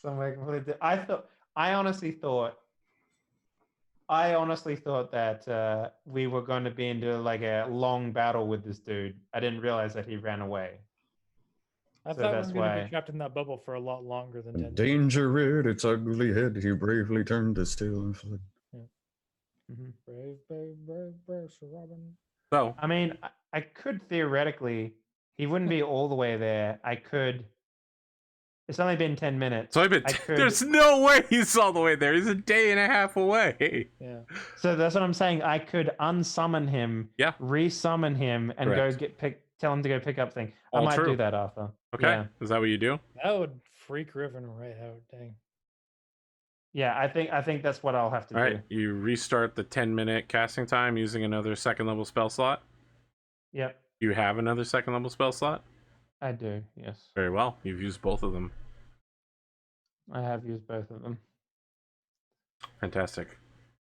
somewhere completely. I honestly thought that we were going to be into like a long battle with this dude. I didn't realize that he ran away. I So thought we that's were going to why. be trapped in that bubble for a lot longer than 10 minutes. Danger reared its ugly head. He bravely turned his tail and fled. Yeah. Brave, brave, brave, brave, Sir Robin. So, I mean, I could theoretically, he wouldn't be all the way there. I could. It's only been 10 minutes. so there's no way he's all the way there. He's a day and a half away. Yeah. So that's what I'm saying. I could unsummon him, Yeah. resummon him, and Correct. tell him to go pick up thing. I All might true. do that, Arthur. Okay. Yeah. Is that what you do? That would freak Riven right out. Dang. Yeah, I think that's what I'll have to All do. right. You restart the 10-minute casting time using another second level spell slot. Yep, You have another second level spell slot? I do. Yes, Very well. You've used both of them. I have used both of them. Fantastic.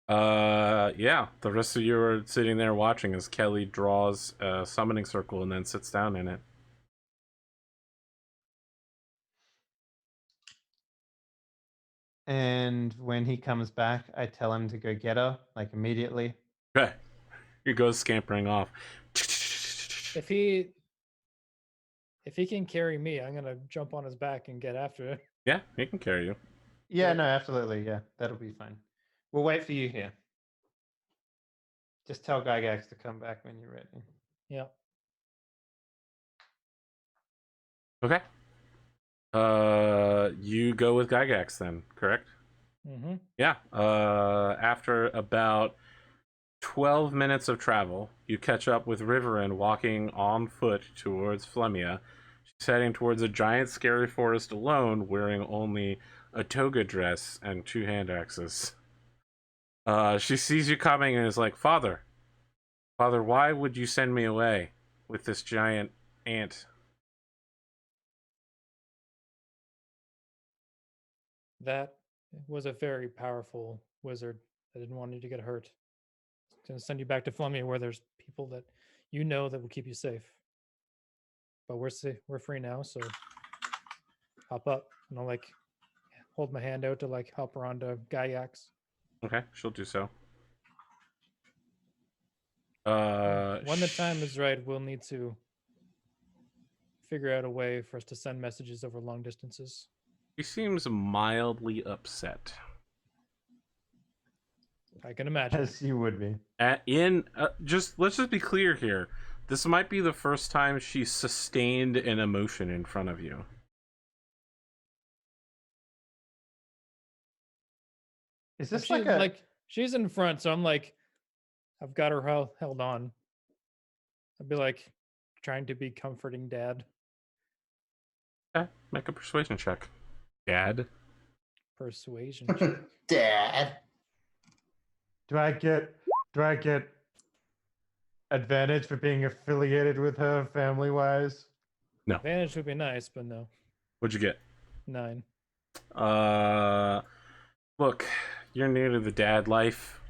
Yeah. The rest of you are sitting there watching as Kelly draws a summoning circle and then sits down in it. And when he comes back, I tell him to go get her, like immediately. Okay. He goes scampering off. If he can carry me, I'm gonna jump on his back and get after it. Yeah, he can carry you. Yeah, no, absolutely. Yeah, that'll be fine. We'll wait for you here. Just tell Gygax to come back when you're ready. Yeah. Okay. You go with Gygax then, correct? Mm-hmm. Yeah. After about 12 minutes of travel, you catch up with Riverin walking on foot towards Flemia. She's heading towards a giant scary forest alone, wearing only a toga dress and 2 hand axes. She sees you coming and is like, Father, why would you send me away with this giant ant? That was a very powerful wizard. I didn't want you to get hurt. It's gonna send you back to Flemia where there's people that you know that will keep you safe. But we're free now, so hop up. And I'll like hold my hand out to like hop her onto Gygax. Okay, she'll do so. When the time is right, we'll need to figure out a way for us to send messages over long distances. She seems mildly upset. I can imagine. As you would be. Let's just be clear here. This might be the first time she's sustained an emotion in front of you. Is this like she's in front, so I'm like, I've got her held on. I'd be like trying to be comforting Dad. Okay, make a persuasion check. Dad. Persuasion check. Dad. Do I get advantage for being affiliated with her family wise? No. Advantage would be nice, but no. What'd you get? 9. Look, you're new to the dad life.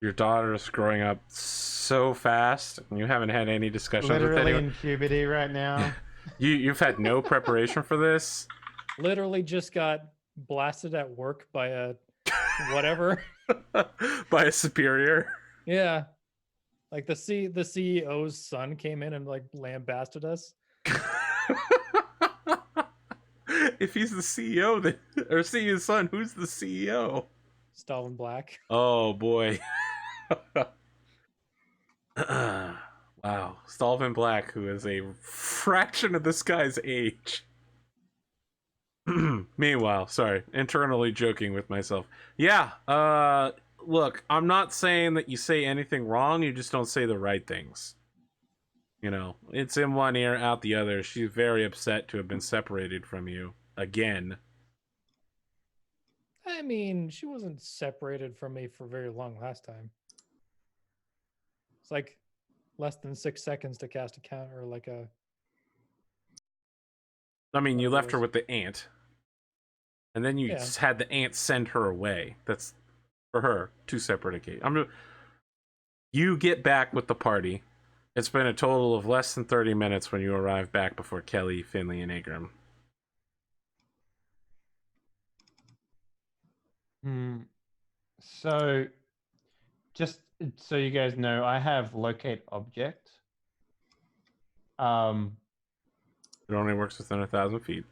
Your daughter's growing up so fast, and you haven't had any discussions with Literally anyone. in puberty right now. You've had no preparation for this. Literally just got blasted at work by a whatever. By a superior. Yeah. Like the CEO's son came in and like lambasted us. If he's the CEO, then, or CEO's son, who's the CEO? Stalin Black. Oh boy. Wow. Stalvin Black, who is a fraction of this guy's age. Meanwhile, sorry, internally joking with myself. Yeah, look, I'm not saying that you say anything wrong, you just don't say the right things. You know, it's in one ear, out the other. She's very upset to have been separated from you again. I mean, she wasn't separated from me for very long last time. It's like less than 6 seconds to cast a counter, like a... I mean, you left her with the ant. And then you Yeah. had the ant send her away. That's, for her, 2 separate occasions. You get back with the party. It's been a total of less than 30 minutes when you arrive back before Kelly, Finley, and Agram. Hmm. So, just so you guys know, I have locate object. It only works within 1,000 feet.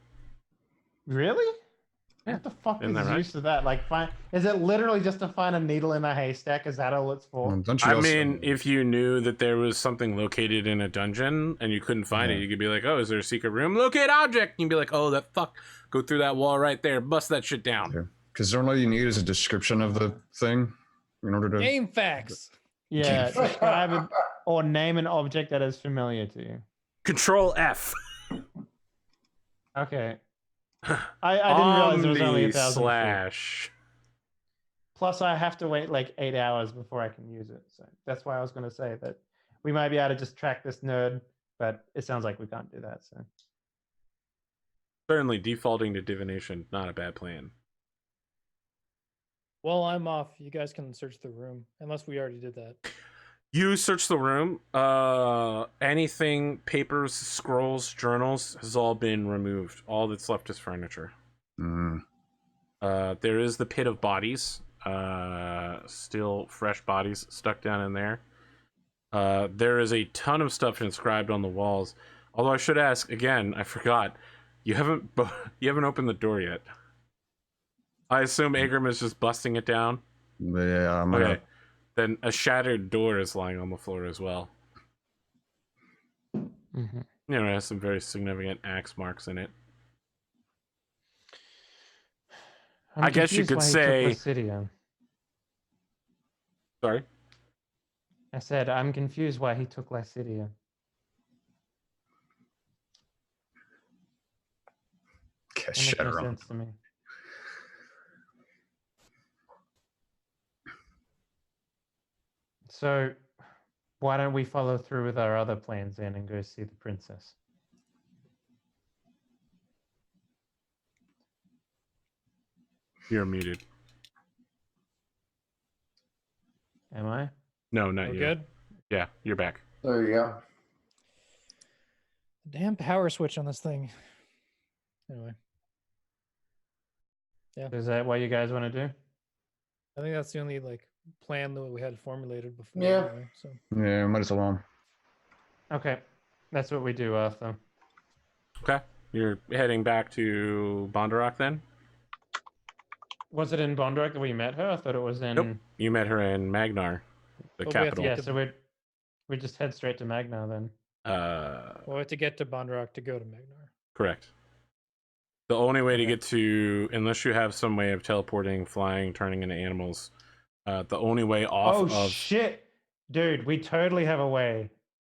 Really? Yeah, What the fuck isn't is that right? use of that? Like, is it literally just to find a needle in a haystack? Is that all it's for? Don't you I also- mean, if you knew that there was something located in a dungeon and you couldn't find it, Yeah. you could be like, "Oh, is there a secret room? Locate object." And you'd be like, "Oh, that fuck! Go through that wall right there. Bust that shit down." Because all you need is a description of the thing in order to. Game facts. Yeah, describe it or name an object that is familiar to you. Control F. Okay. I didn't realize there was only 1,000 feet. / Plus, I have to wait like 8 hours before I can use it. So that's why I was going to say that we might be able to just track this nerd, but it sounds like we can't do that. So Certainly, defaulting to divination not a bad plan. Well, I'm off. You guys can search the room, unless we already did that. You search the room. Anything, papers, scrolls, journals has all been removed. All that's left is furniture. Mm. There is the pit of bodies. Still fresh bodies stuck down in there. There is a ton of stuff inscribed on the walls. Although I should ask again, I forgot. You haven't opened the door yet. I assume Agram is just busting it down. Yeah, I'm gonna. Okay. Then a shattered door is lying on the floor as well. mm-hmm. You know, it has some very significant axe marks in it. I guess you could say. Sorry? I said, I'm confused why he took Lycidia. Okay, That makes shut no her up. sense to me. So, why don't we follow through with our other plans then and go see the princess? You're muted. Am I? No, not We're you. good? Yeah, you're back. There you go. Damn power switch on this thing. Anyway, Is that what you guys want to do? I think that's the only like plan that we had formulated before. Yeah. Anyway, so Yeah, might as well. Okay, that's what we do, Arthur. Okay. You're heading back to Bondarok then? Was it in Bondrek that we met her? I thought it was in. Nope. You met her in Magnar, the But we have to capital. Yeah, so we just head straight to Magna then. we'll have to get to Bondrock to go to Magnar. Correct. The only way to Okay. get to, unless you have some way of teleporting, flying, turning into animals, the only way off Oh of. shit, dude! We totally have a way.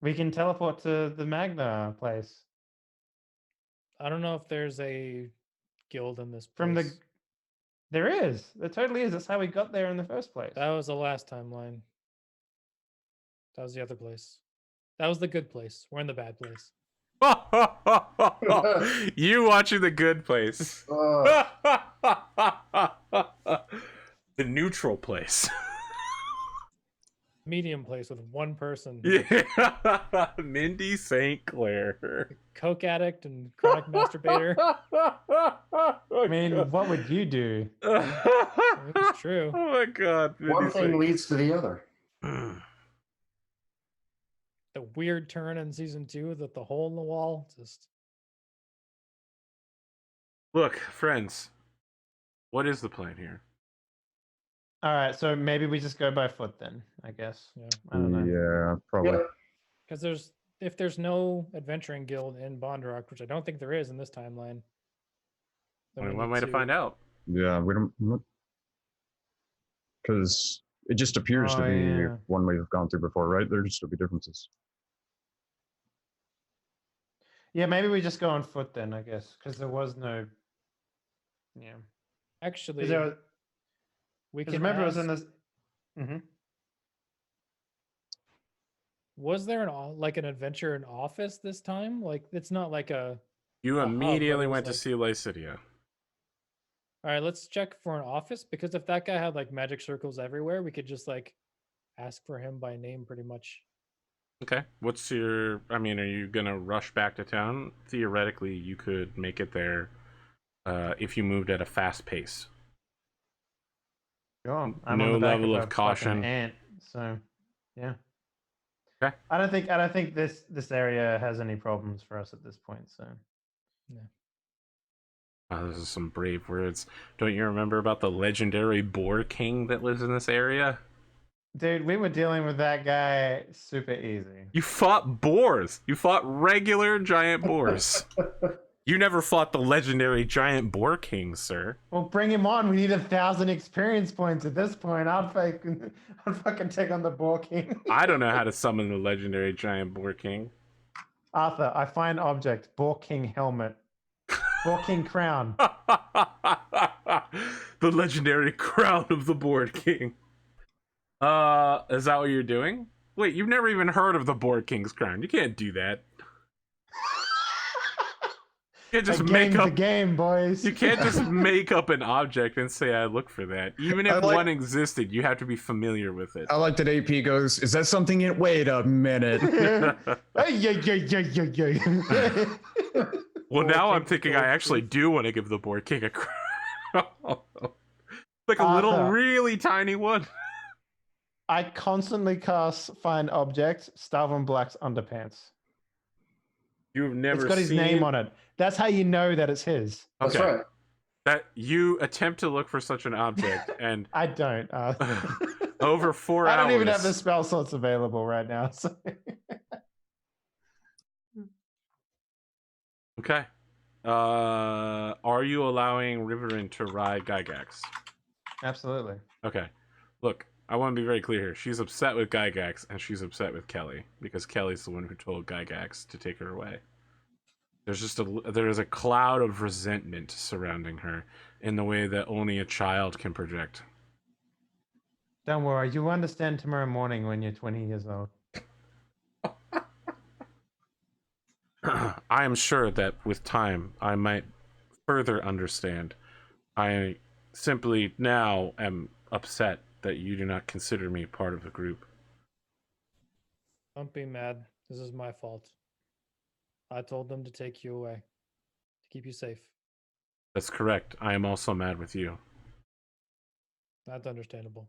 We can teleport to the Magna place I don't know if there's a guild in this place. from the. There is. There totally is. That's how we got there in the first place. That was the last timeline. That was the other place. That was the good place. We're in the bad place. You watching The Good Place. The neutral place. Medium place with one person. Yeah. Mindy St. Clair. Coke addict and chronic masturbator. I mean, what would you do? It's true. Oh my god. One thing leads to the other. The weird turn in season 2 that the hole in the wall just. Look, friends. What is the plan here? All right, so maybe we just go by foot then. I guess. Yeah. I don't know. Yeah, probably. Yeah. Because if there's no adventuring guild in Bondrock, which I don't think there is in this timeline. Only one way to find out. Yeah, we don't. Because it just appears to Oh, be yeah. one we've gone through before, right? There'd still be differences. Yeah, maybe we just go on foot then. I guess because there was no. Yeah. Actually, Because there was. we 'cause can remember, it was in ask- this. Mm-hmm. Was there an adventure in office this time? Like it's not like a. You hub, but immediately it was went to like- see Lycidia. All right, let's check for an office because if that guy had like magic circles everywhere, we could just like ask for him by name pretty much. Okay. What's your... I mean, are you going to rush back to town? Theoretically, you could make it there if you moved at a fast pace. Sure. I'm No on the back level of of a caution. fucking ant, so yeah. Okay. I don't think this area has any problems for us at this point. So Those are some brave words. Don't you remember about the legendary boar king that lives in this area? dude, we were dealing with that guy super easy. You fought boars. You fought regular giant boars. You never fought the legendary giant boar king, sir. Well, bring him on. We need 1,000 experience points at this point. I'd fucking take on the Boar King. I don't know how to summon the legendary giant boar king. Arthur, I find object. Boar King helmet. Boar King crown. The legendary crown of the board king. Is that what you're doing? Wait, you've never even heard of the board king's crown. You can't do that. You can't just make up the game, boys. You can't just make up an object and say I look for that. Even if one existed, you have to be familiar with it. I like that AP goes, is that something in... Wait a minute. Well, now I'm thinking I actually do want to give the board king a crown. Like a little, really tiny one. I constantly cast find object, Starvin Black's underpants. You've never It's got his name on it. That's how you know that it's his. That's Okay. right. That you attempt to look for such an object, and I don't. over 4 hours. I don't even have the spell slots available right now. So. Okay. Are you allowing Riverin to ride Gygax? Absolutely. Okay. Look, I want to be very clear here. She's upset with Gygax, and she's upset with Kelly, because Kelly's the one who told Gygax to take her away. There is a cloud of resentment surrounding her in the way that only a child can project. Don't worry, you'll understand tomorrow morning when you're 20 years old. I am sure that with time, I might further understand. I simply now am upset that you do not consider me part of the group. Don't be mad. This is my fault. I told them to take you away, to keep you safe. That's correct. I am also mad with you. That's understandable.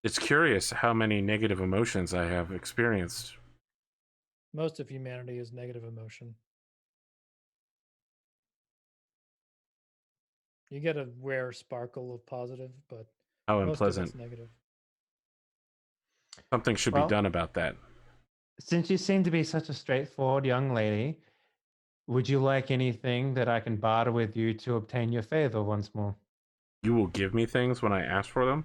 It's curious how many negative emotions I have experienced. Most of humanity is negative emotion. You get a rare sparkle of positive, but How most of unpleasant. it's negative. Something should be done about that. Since you seem to be such a straightforward young lady, would you like anything that I can barter with you to obtain your favor once more? You will give me things when I ask for them?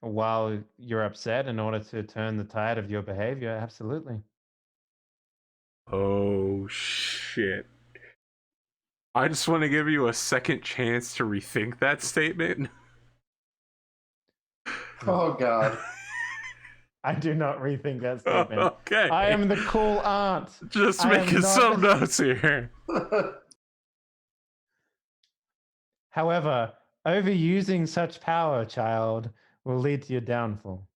While you're upset in order to turn the tide of your behavior, absolutely. Oh, shit. I just want to give you a second chance to rethink that statement. Oh, God. I do not rethink that statement. Okay. I am the cool aunt. Just I am making not- some notes here. However, overusing such power, child, will lead to your downfall.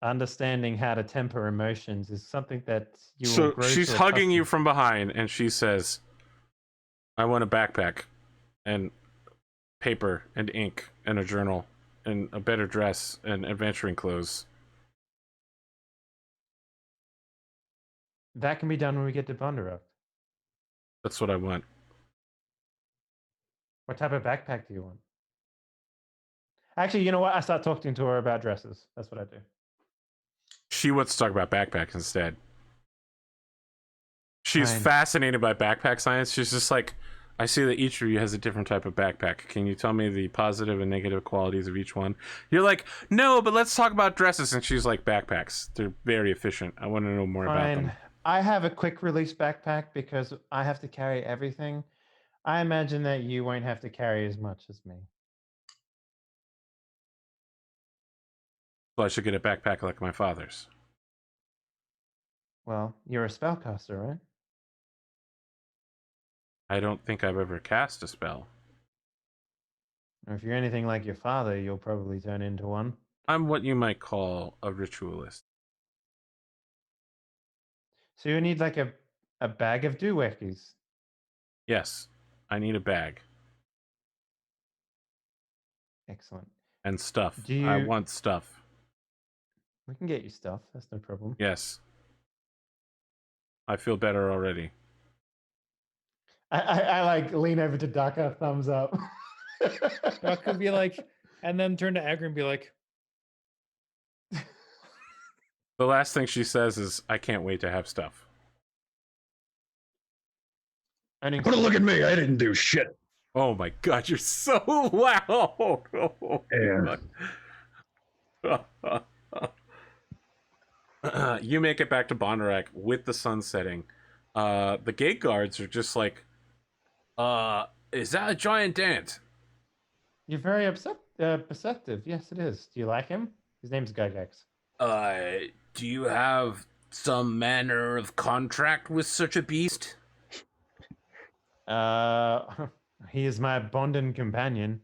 Understanding how to temper emotions is something that you will So grow she's to hugging you accustom- from behind, and she says, I want a backpack, and paper, and ink, and a journal, and a better dress, and adventuring clothes. That can be done when we get to Bunderup. That's what I want. What type of backpack do you want? Actually, you know what? I start talking to her about dresses. That's what I do. She wants to talk about backpacks instead. She's Fine. fascinated by backpack science. She's just like, I see that each of you has a different type of backpack. Can you tell me the positive and negative qualities of each one? You're like, no, but let's talk about dresses. And she's like, backpacks. They're very efficient. I want to know more about them. I have a quick release backpack because I have to carry everything. I imagine that you won't have to carry as much as me. So I should get a backpack like my father's. Well, you're a spellcaster, right? I don't think I've ever cast a spell. Or if you're anything like your father, you'll probably turn into one. I'm what you might call a ritualist. So you need like a A bag of doohickeys. Yes, I need a bag Excellent. and stuff. Do you? I want stuff. We can get you stuff. That's no problem. Yes. I feel better already. I like lean over to Daka, thumbs up. Doc could be like, and then turn to Agri and be like, The last thing she says is, I can't wait to have stuff. But look at me, I didn't do shit. Oh my god, you're so loud! Oh, you make it back to Bondarak with the sun setting. The gate guards are just like, is that a giant ant? You're very perceptive. Yes, it is. Do you like him? His name's Gygax. Do you have some manner of contract with such a beast? He is my bonden companion.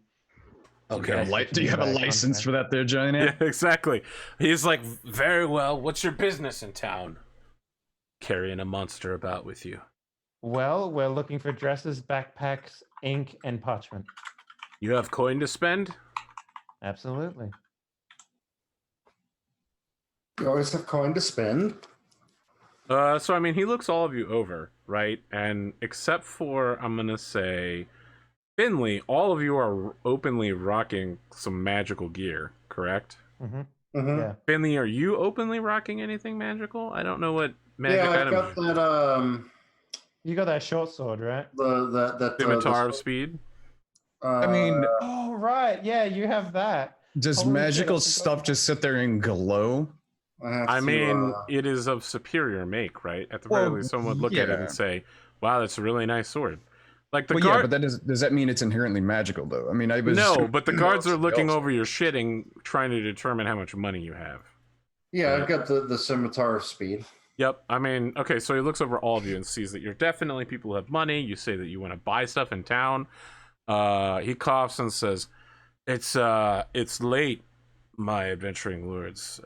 Okay, do you have a license for that there, giant ant? Yeah, exactly. He's like, very well, what's your business in town? Carrying a monster about with you. Well, we're looking for dresses, backpacks, ink, and parchment. You have coin to spend? Absolutely. You always have coin to spend. So I mean, he looks all of you over, right? And except for, I'm gonna say, Finley, all of you are openly rocking some magical gear, correct? Mm-hmm. Mm-hmm. Yeah. Finley, are you openly rocking anything magical? I don't know what magic Yeah, I've item. got that. You got that short sword, right? That Scimitar of speed. I mean, Oh, right. Yeah, you have that. does Holy shit, magical I forgot stuff about just sit there and glow? I mean, it is of superior make, right? At the very least, someone would look at it and say, "Wow, that's a really nice sword." Like the Well, guard. yeah, but that does that mean it's inherently magical though? I mean, I was No, but the guards are looking spells. over your shitting, trying to determine how much money you have. Yeah, I've got the scimitar of speed. Yep. I mean, okay, so he looks over all of you and sees that you're definitely people who have money. You say that you want to buy stuff in town. He coughs and says, it's late, my adventuring lords.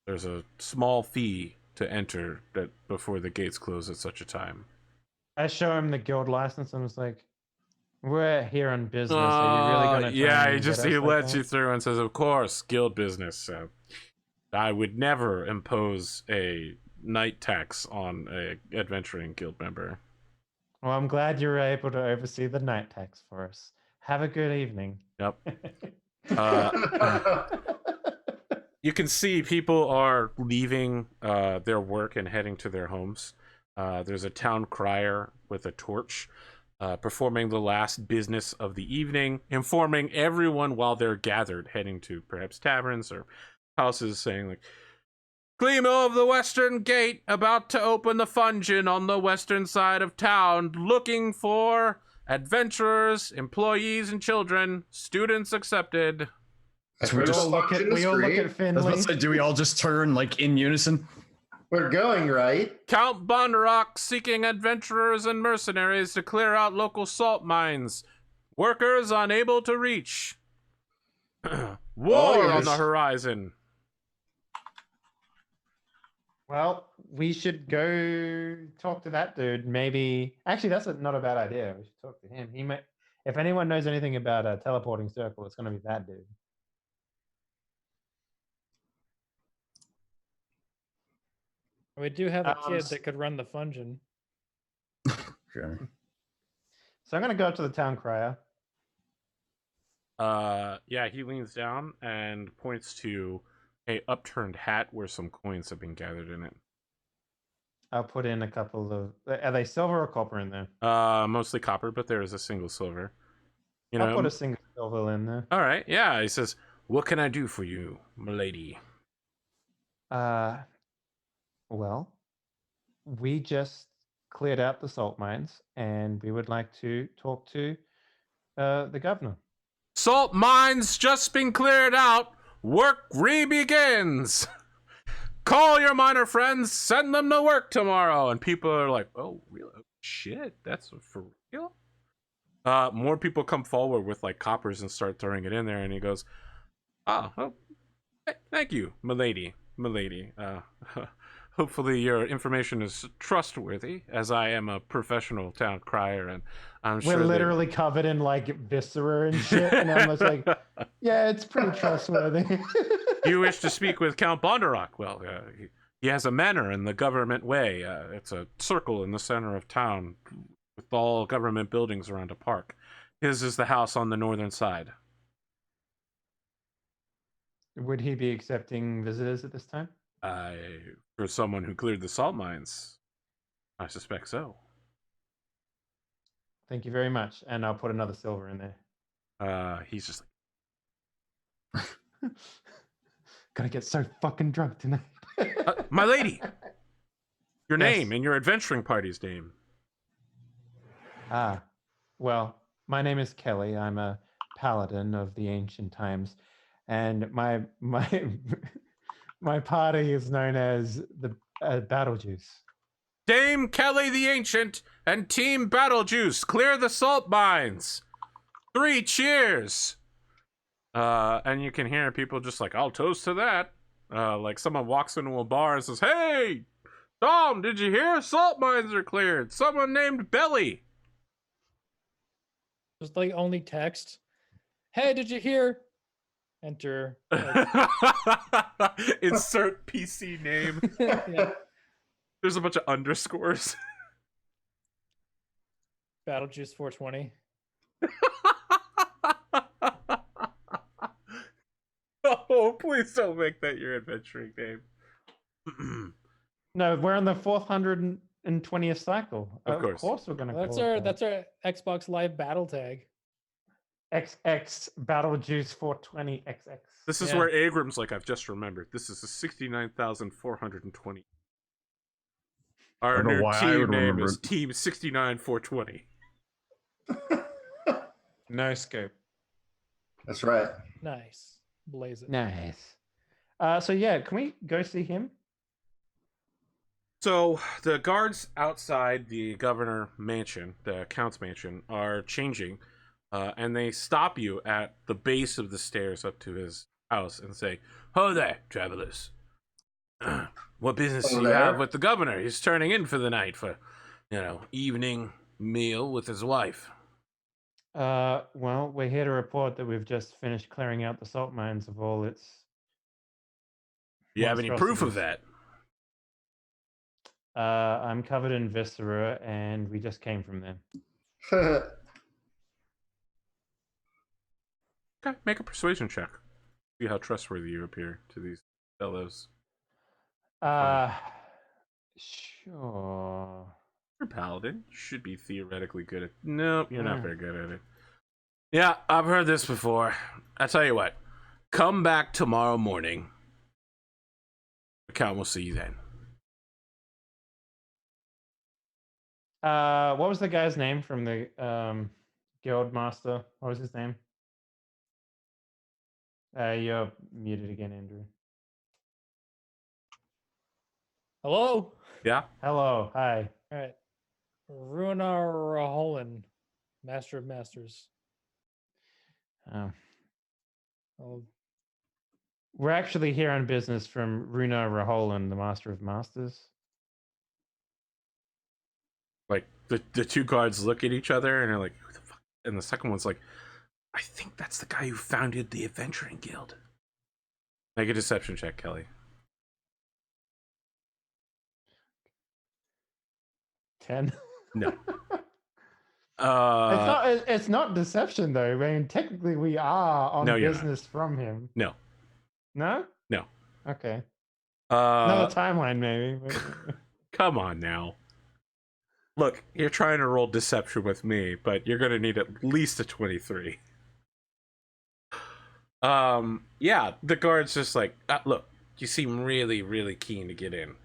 There's a small fee to enter that before the gates close at such a time." I show him the guild license and was like, "We're here on business. Are you really gonna?" Yeah, he lets you through and says, "Of course, guild business. I would never impose a night tax on a adventuring guild member." Well, I'm glad you were able to oversee the night tax for us. Have a good evening. Yep. You can see people are leaving their work and heading to their homes. There's a town crier with a torch performing the last business of the evening, informing everyone while they're gathered, heading to perhaps taverns or houses, saying like, "Gleamer of the Western Gate, about to open the fungeon on the western side of town, looking for adventurers, employees, and children, students accepted." So we We just all look at I was Finley. about to say, do we all just turn like in unison? We're going right. Count Bondarak seeking adventurers and mercenaries to clear out local salt mines. Workers unable to reach. War on the horizon. Well, we should go talk to that dude. Maybe. Actually, that's not a bad idea. We should talk to him. He may. If anyone knows anything about a teleporting circle, it's going to be that dude. we do have a kid that could run the fungeon. Okay. So I'm going to go up to the town crier. Yeah, he leans down and points to a upturned hat where some coins have been gathered in it. I'll put in a couple of. Are they silver or copper in there? Mostly copper, but there is a single silver. You I'll know. put a single silver in there. All right. Yeah, he says, "What can I do for you, milady?" Well, we just cleared out the salt mines, and we would like to talk to the governor. Salt mines just been cleared out. Work re-begins. Call your miner friends. Send them to work tomorrow. And people are like, "Oh, really? Shit, that's for real?" More people come forward with like coppers and start throwing it in there. And he goes, "Oh, thank you, milady. hopefully your information is trustworthy, as I am a professional town crier, and I'm We're sure that- literally covered in like viscera and shit, and I'm just like, yeah, it's pretty trustworthy. You wish to speak with Count Bondarock? Well, he has a manor in the government way. It's a circle in the center of town with all government buildings around a park. His is the house on the northern side. Would he be accepting visitors at this time? For someone who cleared the salt mines, I suspect so. Thank you very much, and I'll put another silver in there. He's just Gotta get so fucking drunk tonight. my lady, your Yes. name and your adventuring party's name. Well, my name is Kelly. I'm a paladin of the ancient times, and my my party is known as the Battle Juice. Dame Kelly the Ancient and Team Battle Juice, clear the salt mines. 3 cheers. And you can hear people just like, I'll toast to that. Like someone walks into a bar and says, hey, Tom, did you hear? Salt mines are cleared. Someone named Belly. Just like only text. Hey, did you hear? Enter. Insert PC name. Yeah. There's a bunch of underscores. Battle Juice 420. Oh, please don't make that your adventuring name. No, we're on the 420th cycle. Of course. We're gonna. That's call our it that's our Xbox Live battle tag. XX Battle Juice 420 XX. This is Yeah. where Agram's like, I've just remembered. This is a 69,420. Our don't know new why I team would name remember is it. Team 69420. No scope. That's right. Nice. Blaze it. Nice. So yeah, can we go see him? So the guards outside the governor mansion, the count's mansion, are changing, and they stop you at the base of the stairs up to his house and say, "Ho there, travelers. What business do you have with the governor? He's turning in for the night for, evening meal with his wife." Well, we're here to report that we've just finished clearing out the salt mines of all its. Do you have any proof of monstrosities. that? I'm covered in viscera, and we just came from them. Okay, make a persuasion check. See how trustworthy you appear to these fellows. Sure. You're a paladin. You should be theoretically good at. Nope, you're not Yeah. very good at it. Yeah, I've heard this before. I tell you what, come back tomorrow morning. The count will see you then. What was the guy's name from the guild master? What was his name? You're muted again, Andrew. Hello? Yeah. Hello, hi. All right. Runar Master of Masters. Oh. Oh, We're actually here on business from Runa Raholan, the Master of Masters. Like the two guards look at each other and they're like, "Who the fuck?" And the second one's like, "I think that's the guy who founded the Adventuring Guild." Make a deception check, Kelly. 10. No. It's not deception though. I mean, technically we are on No, you're not. business from him. No. No? No. Okay. Another Uh, timeline maybe. come on now. Look, you're trying to roll deception with me, but you're gonna need at least a 23. Yeah, the guard's just like, look, you seem really, really keen to get in.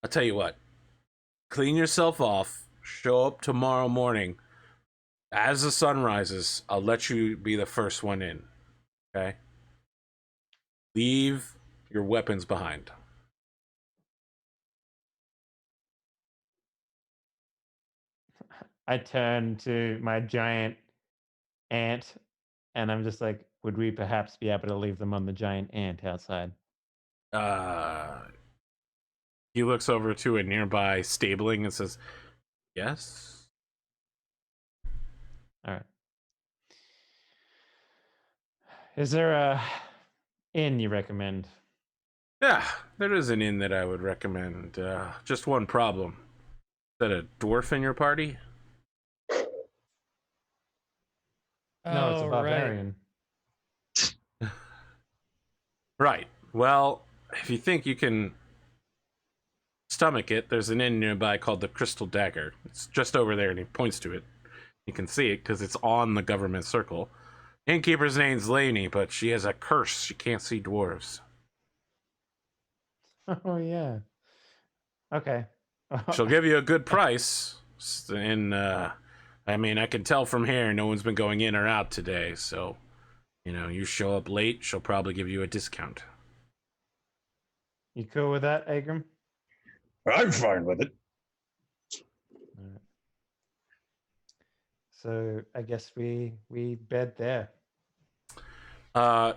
I'll tell you what, clean yourself off, show up tomorrow morning. As the sun rises, I'll let you be the first one in. Okay? Leave your weapons behind. I turn to my giant ant and I'm just like, would we perhaps be able to leave them on the giant ant outside? He looks over to a nearby stabling and says, "Yes." All right. Is there a inn you recommend? Yeah, there is an inn that I would recommend. Just one problem. Is that a dwarf in your party? No, it's a Oh, right. barbarian. Right. Well, if you think you can stomach it, there's an inn nearby called the Crystal Dagger. It's just over there, and he points to it. You can see it because it's on the government circle. Innkeeper's name's Laney, but she has a curse. She can't see dwarves. Oh yeah. Okay. She'll give you a good price. And, I mean, I can tell from here no one's been going in or out today, so, you know, you show up late, she'll probably give you a discount. You cool with that, Agram? I'm fine with it. All right. So I guess we bed there.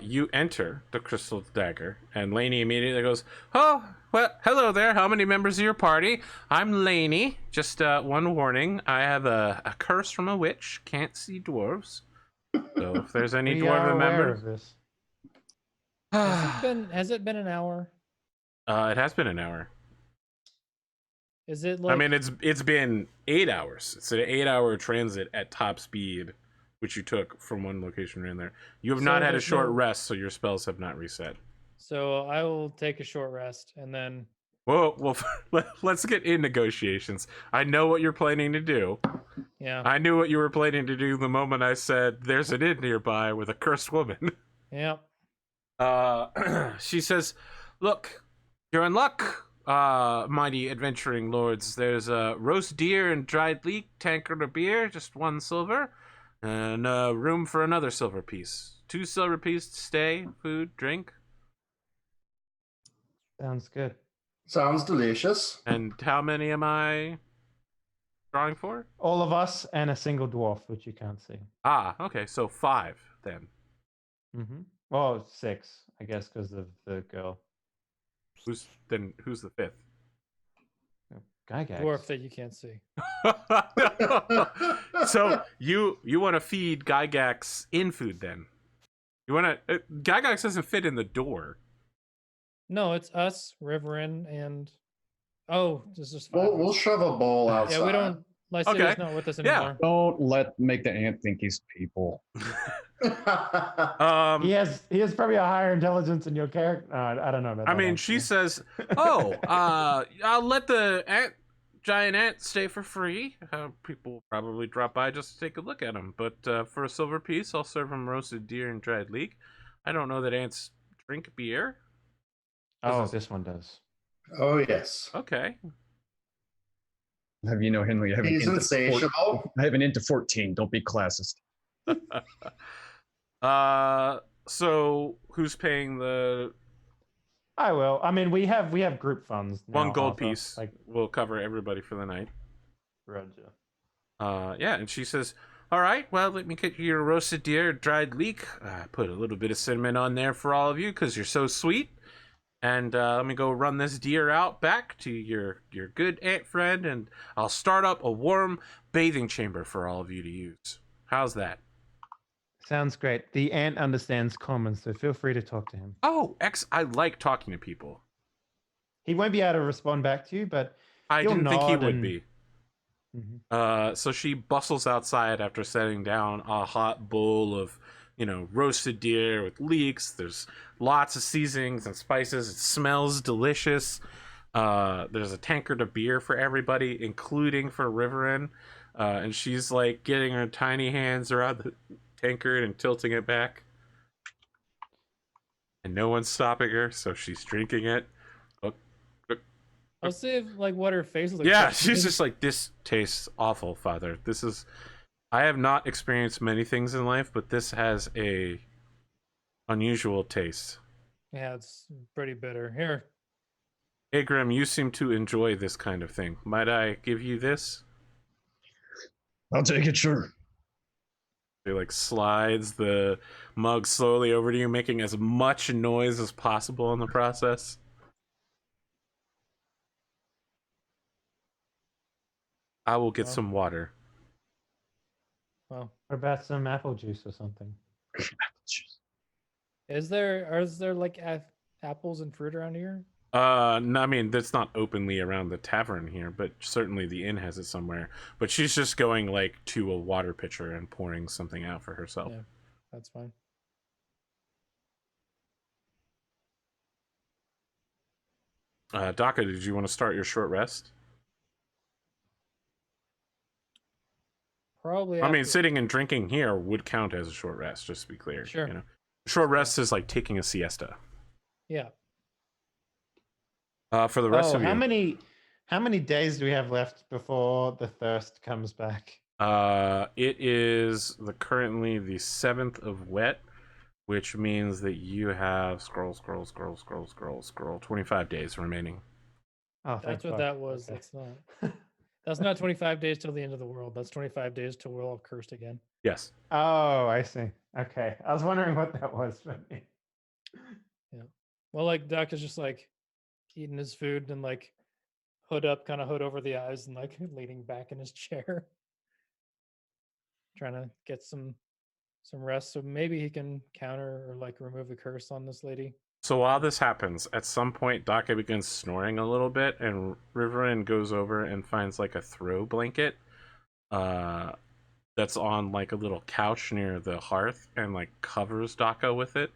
You enter the Crystal Dagger, and Laney immediately goes, "Oh, well, hello there. How many members of your party? I'm Laney. Just one warning. I have a curse from a witch. Can't see dwarves. So if there's any We are dwarven aware members..." of this. Has it been an hour? It has been an hour. Is it like? I mean, it's been 8 hours. It's an 8-hour transit at top speed, which you took from one location right in there. You have So not had a there's short no- rest, so your spells have not reset. So I will take a short rest and then. Well, let's get in negotiations. I know what you're planning to do. Yeah. I knew what you were planning to do the moment I said there's an inn nearby with a cursed woman. Yeah. She says, "Look, you're in luck, mighty adventuring lords. There's a roast deer and dried leek, tankard of beer, just 1 silver, and room for another silver piece. 2 silver pieces to stay, food, drink." Sounds good. Sounds delicious. And how many am I drawing for? All of us and a single dwarf, which you can't see. Ah, okay, so 5 then. Mm-hmm. Well, 6, I guess, because of the girl. Who's the 5th? Gygax. Dwarf that you can't see. So you want to feed Gygax in food then? You want to? Gygax doesn't fit in the door. No, it's us, Riverin, and this is We'll shove a bowl outside. Yeah, we don't. Lycida's Okay. not with us Yeah. anymore. Don't make the ant think he's people. He has probably a higher intelligence than your character. I don't know about that. I mean, she actually. says, "Oh, I'll let the giant ant stay for free. People will probably drop by just to take a look at him. But for a silver piece, I'll serve him roasted deer and dried leek. I don't know that ants drink beer. Oh, this one does. Oh, yes. Okay. Have you know, Henley? I have, He's insatiable. I have an into 14. Don't be classist. So who's paying the I will. I mean, we have group funds. Now, 1 gold Arthur. piece? Like, Will cover everybody for the night. Roger. Yeah, and she says, "All right, well, let me get you your roasted deer, dried leek. Put a little bit of cinnamon on there for all of you because you're so sweet. And let me go run this deer out back to your good ant friend, and I'll start up a warm bathing chamber for all of you to use. How's that?" Sounds great. The ant understands common, so feel free to talk to him. Oh, I like talking to people. He won't be able to respond back to you, but I He'll didn't think he nod would and- be. Mhm. So she bustles outside after setting down a hot bowl of, roasted deer with leeks. There's lots of seasonings and spices. It smells delicious. There's a tankard of beer for everybody, including for Riverin. And she's like getting her tiny hands around the tankard and tilting it back. And no one's stopping her, so she's drinking it. I'll see if what her face looks Yeah, like. she's just like, "This tastes awful, Father. I have not experienced many things in life, but this has a unusual taste." Yeah, it's pretty bitter. Here, Agram, you seem to enjoy this kind of thing. Might I give you this? I'll take it, sure. He slides the mug slowly over to you, making as much noise as possible in the process. I will get Well. some water. Well, What about some apple juice or something? is there like apples and fruit around here? No, I mean, that's not openly around the tavern here, but certainly the inn has it somewhere. But she's just going like to a water pitcher and pouring something out for herself. Yeah, that's fine. Daka, did you want to start your short rest? Probably. I mean, after- sitting and drinking here would count as a short rest, just to be clear. Sure. You know, short rest is like taking a siesta. Yeah. For the rest of you, how many days do we have left before the thirst comes back? it is currently the 7th of wet, which means that you have scroll 25 days remaining. Oh, thank That's what fuck. that was. Okay. That's not 25 days till the end of the world. That's 25 days till we're all cursed again. Yes. Oh, I see. Okay, I was wondering what that was for me. Well, like Doc is just like eating his food and like hood over the eyes and like leaning back in his chair, trying to get some rest. So maybe he can counter or like remove the curse on this lady. So while this happens, at some point, Daka begins snoring a little bit, and Riverin goes over and finds like a throw blanket that's on like a little couch near the hearth and like covers Daka with it.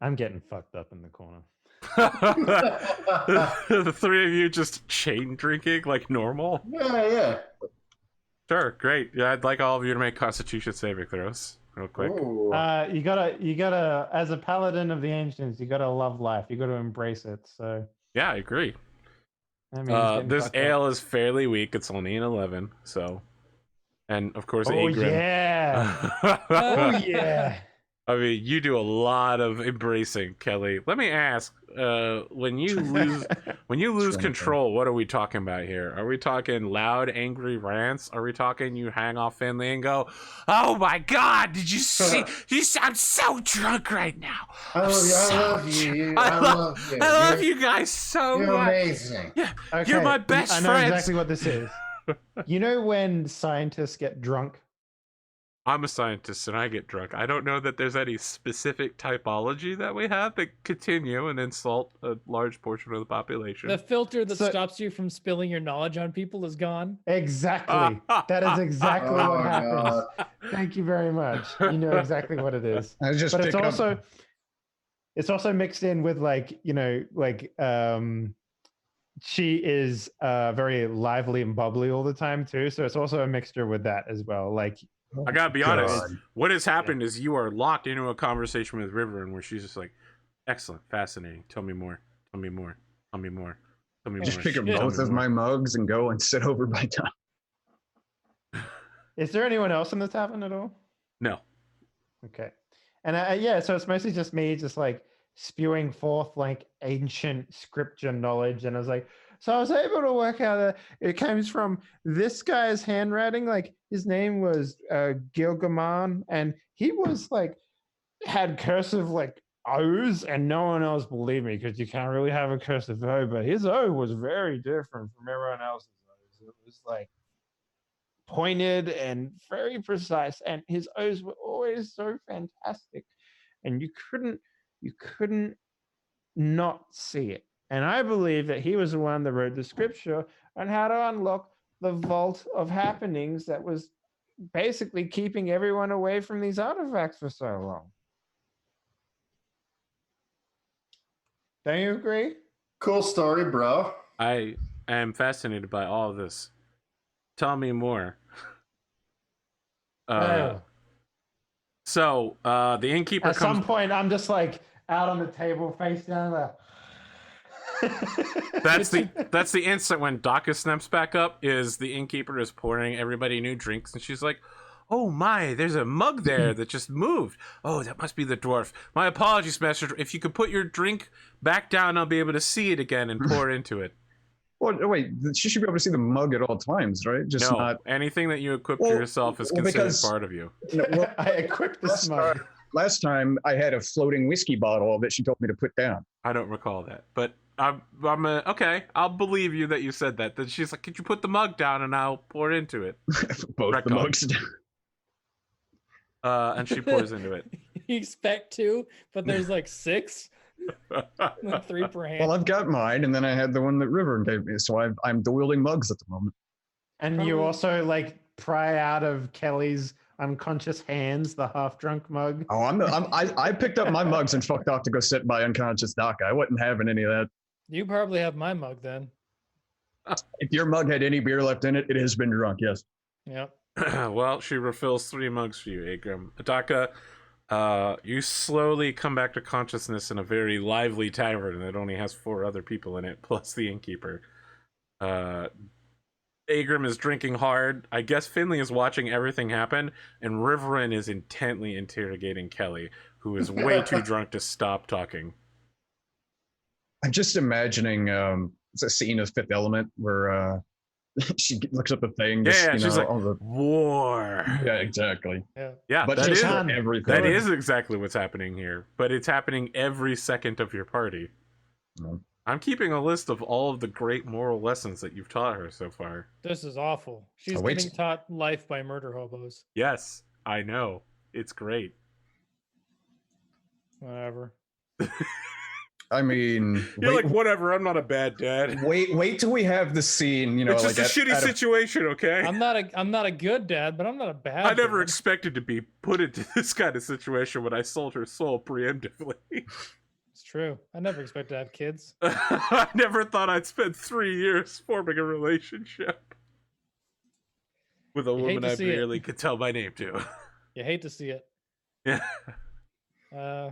I'm getting fucked up in the corner. The three of you just chain drinking like normal? Yeah. Sure, great. Yeah, I'd like all of you to make Constitution saving throws real quick. Ooh. You gotta, as a paladin of the ancients, you gotta love life. You gotta embrace it. So Yeah, I agree. that means getting This fucked up. ale is fairly weak. It's only an 11, so... And, of course, Oh Agrim. yeah! Oh yeah! I mean, you do a lot of embracing, Kelly. Let me ask, when you lose control, what are we talking about here? Are we talking loud, angry rants? Are we talking you hang off Henley and go, "Oh my God, did you see? You sound so drunk right now." I love you. I love you. I love you guys so You're much. amazing. Yeah, Okay, you're my best I know friends. exactly what this is. You know when scientists get drunk? I'm a scientist and I get drunk. I don't know that there's any specific typology that we have that continue and insult a large portion of the population. The filter that So- stops you from spilling your knowledge on people is gone. Exactly. That is exactly Oh, what happens. God. Thank you very much. You know exactly what it is. I just But it's pick also up. it's also mixed in with like, you know, like she is very lively and bubbly all the time too. So it's also a mixture with that as well. Like I gotta be honest. God. What has happened is you are locked into a conversation with River, and where she's just like, "Excellent, fascinating. Tell me more. Tell me more. Tell me more. Tell me Just more." pick up shit. both of my mugs and go and sit over by Tom. is there anyone else in the tavern at all? No. Okay. And yeah, so it's mostly just me just like spewing forth like ancient scripture knowledge. And I was like, so I was able to work out that it comes from this guy's handwriting. Like his name was Gilgaman, and he was like, had cursive like O's, and no one else believed me because you can't really have a cursive O, but his O was very different from everyone else's O's. It was like pointed and very precise, and his O's were always so fantastic, and you couldn't not see it. And I believe that he was the one that wrote the scripture on how to unlock the vault of happenings that was basically keeping everyone away from these artifacts for so long. Don't you agree? Cool story, bro. I am fascinated by all of this. Tell me more. Oh. So the innkeeper At comes. some point, I'm just like out on the table, face down. Like... That's the instant when Daka snaps back up. Is the innkeeper is pouring everybody new drinks, and she's like, "Oh my, there's a mug there that just moved. Oh, that must be the dwarf. My apologies, master. If you could put your drink back down, I'll be able to see it again and pour into it." Well, wait, she should be able to see the mug at all times, right? Just No, not. anything that you equip Well, to yourself is well, considered because- part of you. No, well, I equipped the let's smug. start- last time I had a floating whiskey bottle that she told me to put down. I don't recall that, but I'm okay. I'll believe you that you said that. Then she's like, "Could you put the mug down and I'll pour into it?" Both the Retcon. mugs down. And she pours into it. You expect 2, but there's like 6. 3 per hand. Well, I've got mine, and then I had the one that River gave me, so I'm dueling mugs at the moment. And you also like pry out of Kelly's unconscious hands the half-drunk mug. Oh, I picked up my mugs and fucked off to go sit by unconscious Doc. I wasn't having any of that. You probably have my mug then. If your mug had any beer left in it, it has been drunk. Yes. Yep. Well, she refills 3 mugs for you, Agram. Adaka, you slowly come back to consciousness in a very lively tavern that only has 4 other people in it, plus the innkeeper. Agram is drinking hard. I guess Finley is watching everything happen, and Riverin is intently interrogating Kelly, who is way too drunk to stop talking. I'm just imagining it's a scene of Fifth Element where she looks up the thing. Just, Yeah, she's like, all the... war. Yeah, exactly. Yeah, But that just is, for everything. that is exactly what's happening here, but it's happening every second of your party. No. I'm keeping a list of all of the great moral lessons that you've taught her so far. This is awful. She's wait getting taught life by murder hobos. Yes, I know. It's great. Whatever. I mean, You're like, whatever, I'm not a bad dad. wait till we have the scene. You know, It's like just a shitty situation, okay? I'm not a good dad, but I'm not a bad. I never dad. expected to be put into this kind of situation when I sold her soul preemptively. It's true. I never expected to have kids. I never thought I'd spend 3 years forming a relationship with a You hate woman to I see it. barely could tell my name to. You hate to see it. Yeah.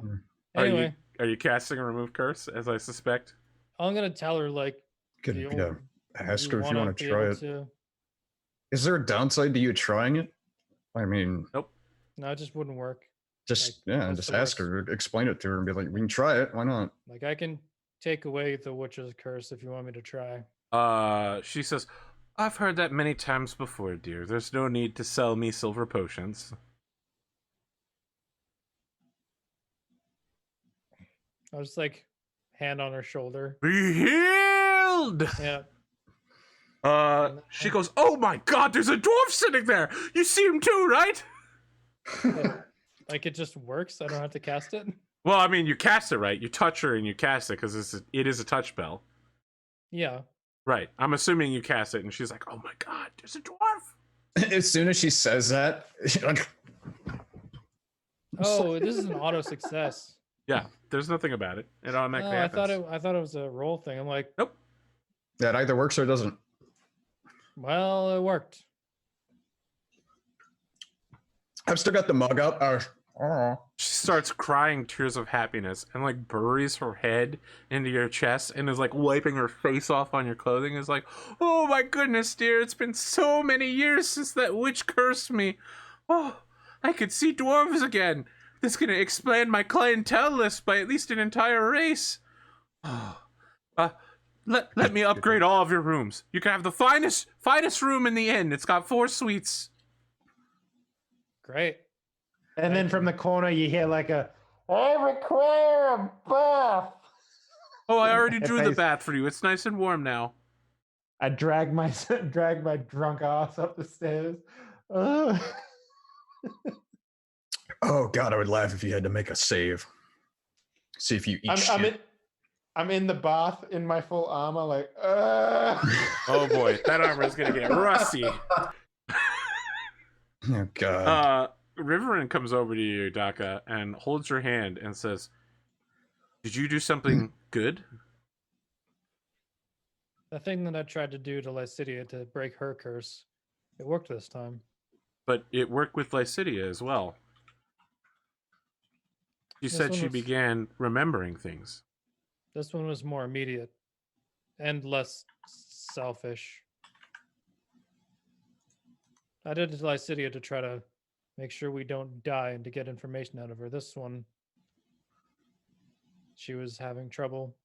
Anyway, Are you casting a remove curse, as I suspect? I'm gonna tell her like. could the yeah, old- ask her if you wanna want to be try able it. to- Is there a downside to you trying it? I mean, No, it just wouldn't work. just Like, yeah, what's just the ask her, explain it to her, and be like, we can try it. Why not? Like I can take away the witch's curse if you want me to try. She says, I've heard that many times before, dear. There's no need to sell me silver potions. I was like, hand on her shoulder. Be healed! Yeah. She goes, oh my god, there's a dwarf sitting there! You see him too, right? Like it just works. I don't have to cast it. Well, I mean, you cast it, right? You touch her and you cast it, because it is a touch spell. Yeah. Right. I'm assuming you cast it, and she's like, oh my god, there's a dwarf! As soon as she says that, Oh, this is an auto success. Yeah, there's nothing about it. It automatically I happens. thought it was a roll thing. I'm like, Nope. that either works or doesn't. well, it worked. I've still got the mug up. She starts crying tears of happiness and like buries her head into your chest and is like wiping her face off on your clothing. Is like, oh my goodness, dear, it's been so many years since that witch cursed me. Oh, I could see dwarves again. This is gonna expand my clientele list by at least an entire race. Let me upgrade all of your rooms. You can have the finest room in the inn. It's got 4 suites. Great. And then from the corner, you hear like a, I require a bath. Oh, I already If drew I- the bath for you. It's nice and warm now. I drag my drunk ass up the stairs. Ugh. Oh god, I would laugh if you had to make a save. See if you eat I'm in the bath in my full armor, like, Oh boy, that armor is gonna get rusty. Oh god. Riverin comes over to you, Daka, and holds your hand and says, did you do something good? The thing that I tried to do to Lycidia to break her curse, it worked this time. But it worked with Lycidia as well. She This said one she was- began remembering things. This one was more immediate and less selfish. I did it to Lycidia to try to make sure we don't die and to get information out of her. This one, she was having trouble.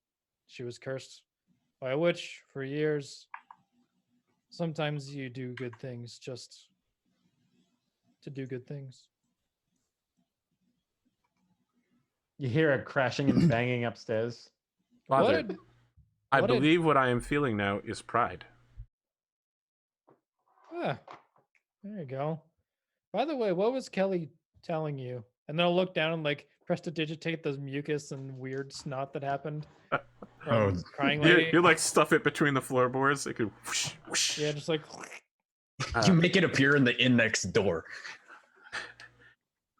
She was cursed by a witch for years. Sometimes you do good things just to do good things. You hear it crashing and banging upstairs. Father, did- I what did- believe what I am feeling now is pride. Ah, there you go. By the way, what was Kelly telling you? And then I'll look down and like prestidigitate the mucus and weird snot that happened from crying lady. You like stuff it between the floorboards. It could whoosh, whoosh. Yeah, just like You make it appear in the index door.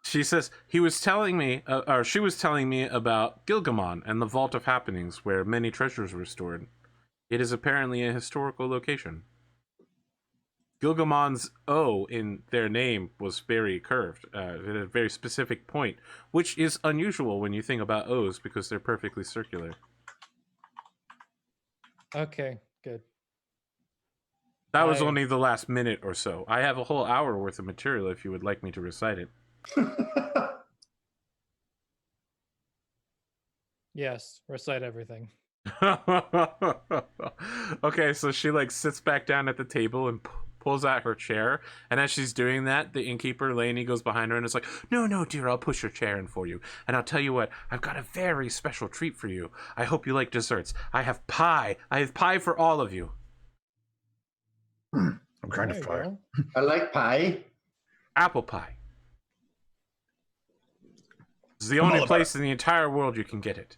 She says he was telling me, or she was telling me about Gilgamon and the Vault of Happenings, where many treasures were stored. It is apparently a historical location. Gilgamon's O in their name was very curved, at a very specific point, which is unusual when you think about O's because they're perfectly circular. okay, good. That was I- only the last minute or so. I have a whole hour worth of material if you would like me to recite it. Yes, recite everything. Okay, so she like sits back down at the table and pulls out her chair, and as she's doing that, the innkeeper Lainey goes behind her and is like, no, dear, I'll push your chair in for you, and I'll tell you what, I've got a very special treat for you. I hope you like desserts. I have pie for all of you. I'm kind There of you fire. go. I like pie. Apple pie. It's the I'm all only about place in the entire world you can get it.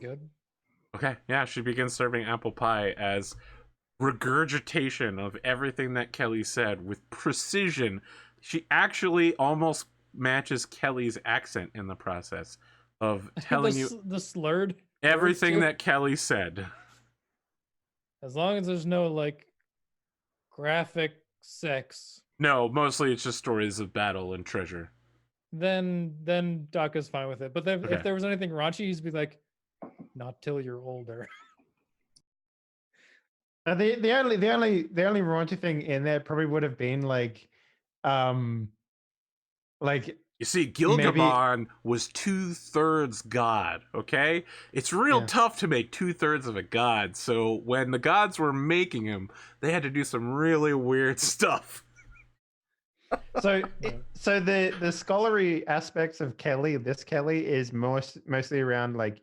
Good. Okay, yeah, she begins serving apple pie as regurgitation of everything that Kelly said with precision. She actually almost matches Kelly's accent in the process of telling you the slurred everything words, too. that Kelly said. As long as there's no like graphic sex, No, mostly it's just stories of battle and treasure. then Doc is fine with it. But then Okay. if there was anything raunchy, he'd be like, "Not till you're older." The only raunchy thing in there probably would have been like You see, Maybe- Gilgamon was 2/3 god, okay? It's real Yeah. tough to make 2/3 of a god, so when the gods were making him, they had to do some really weird stuff. so the scholarly aspects of this Kelly is mostly around like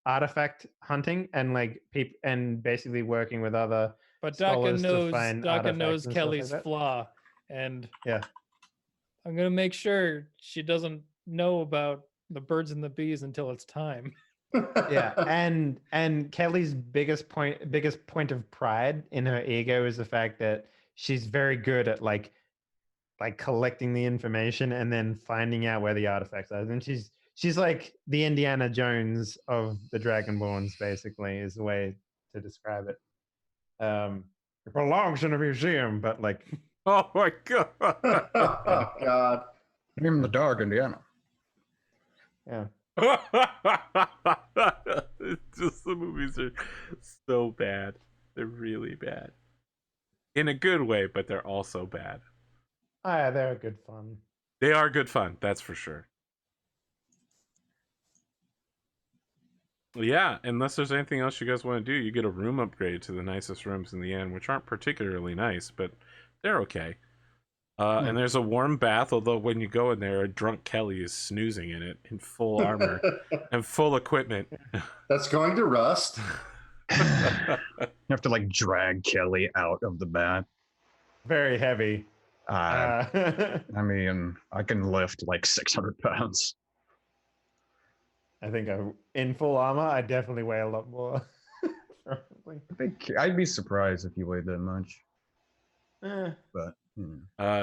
artifact hunting and like and basically working with other But scholars to Daka find knows artifacts and stuff Kelly's like that. flaw, and Yeah. I'm gonna make sure she doesn't know about the birds and the bees until it's time. Yeah, and Kelly's biggest point of pride in her ego is the fact that she's very good at like collecting the information and then finding out where the artifacts are. And she's like the Indiana Jones of the Dragonborns, basically, is the way to describe it. It belongs in a museum, but like Oh my god. Oh, God. I'm in the dark, Indiana. yeah. It's just the movies are so bad. They're really bad. In a good way, but they're also bad. Oh, yeah, they're good fun. They are good fun, that's for sure. Yeah, unless there's anything else you guys want to do, you get a room upgrade to the nicest rooms in the end, which aren't particularly nice, but they're okay. And there's a warm bath, although when you go in there, a drunk Kelly is snoozing in it in full armor and full equipment. That's going to rust. You have to like drag Kelly out of the bath. Very heavy. I mean, I can lift like 600 pounds. I think in full armor, I definitely weigh a lot more. Probably. I'd be surprised if you weighed that much. But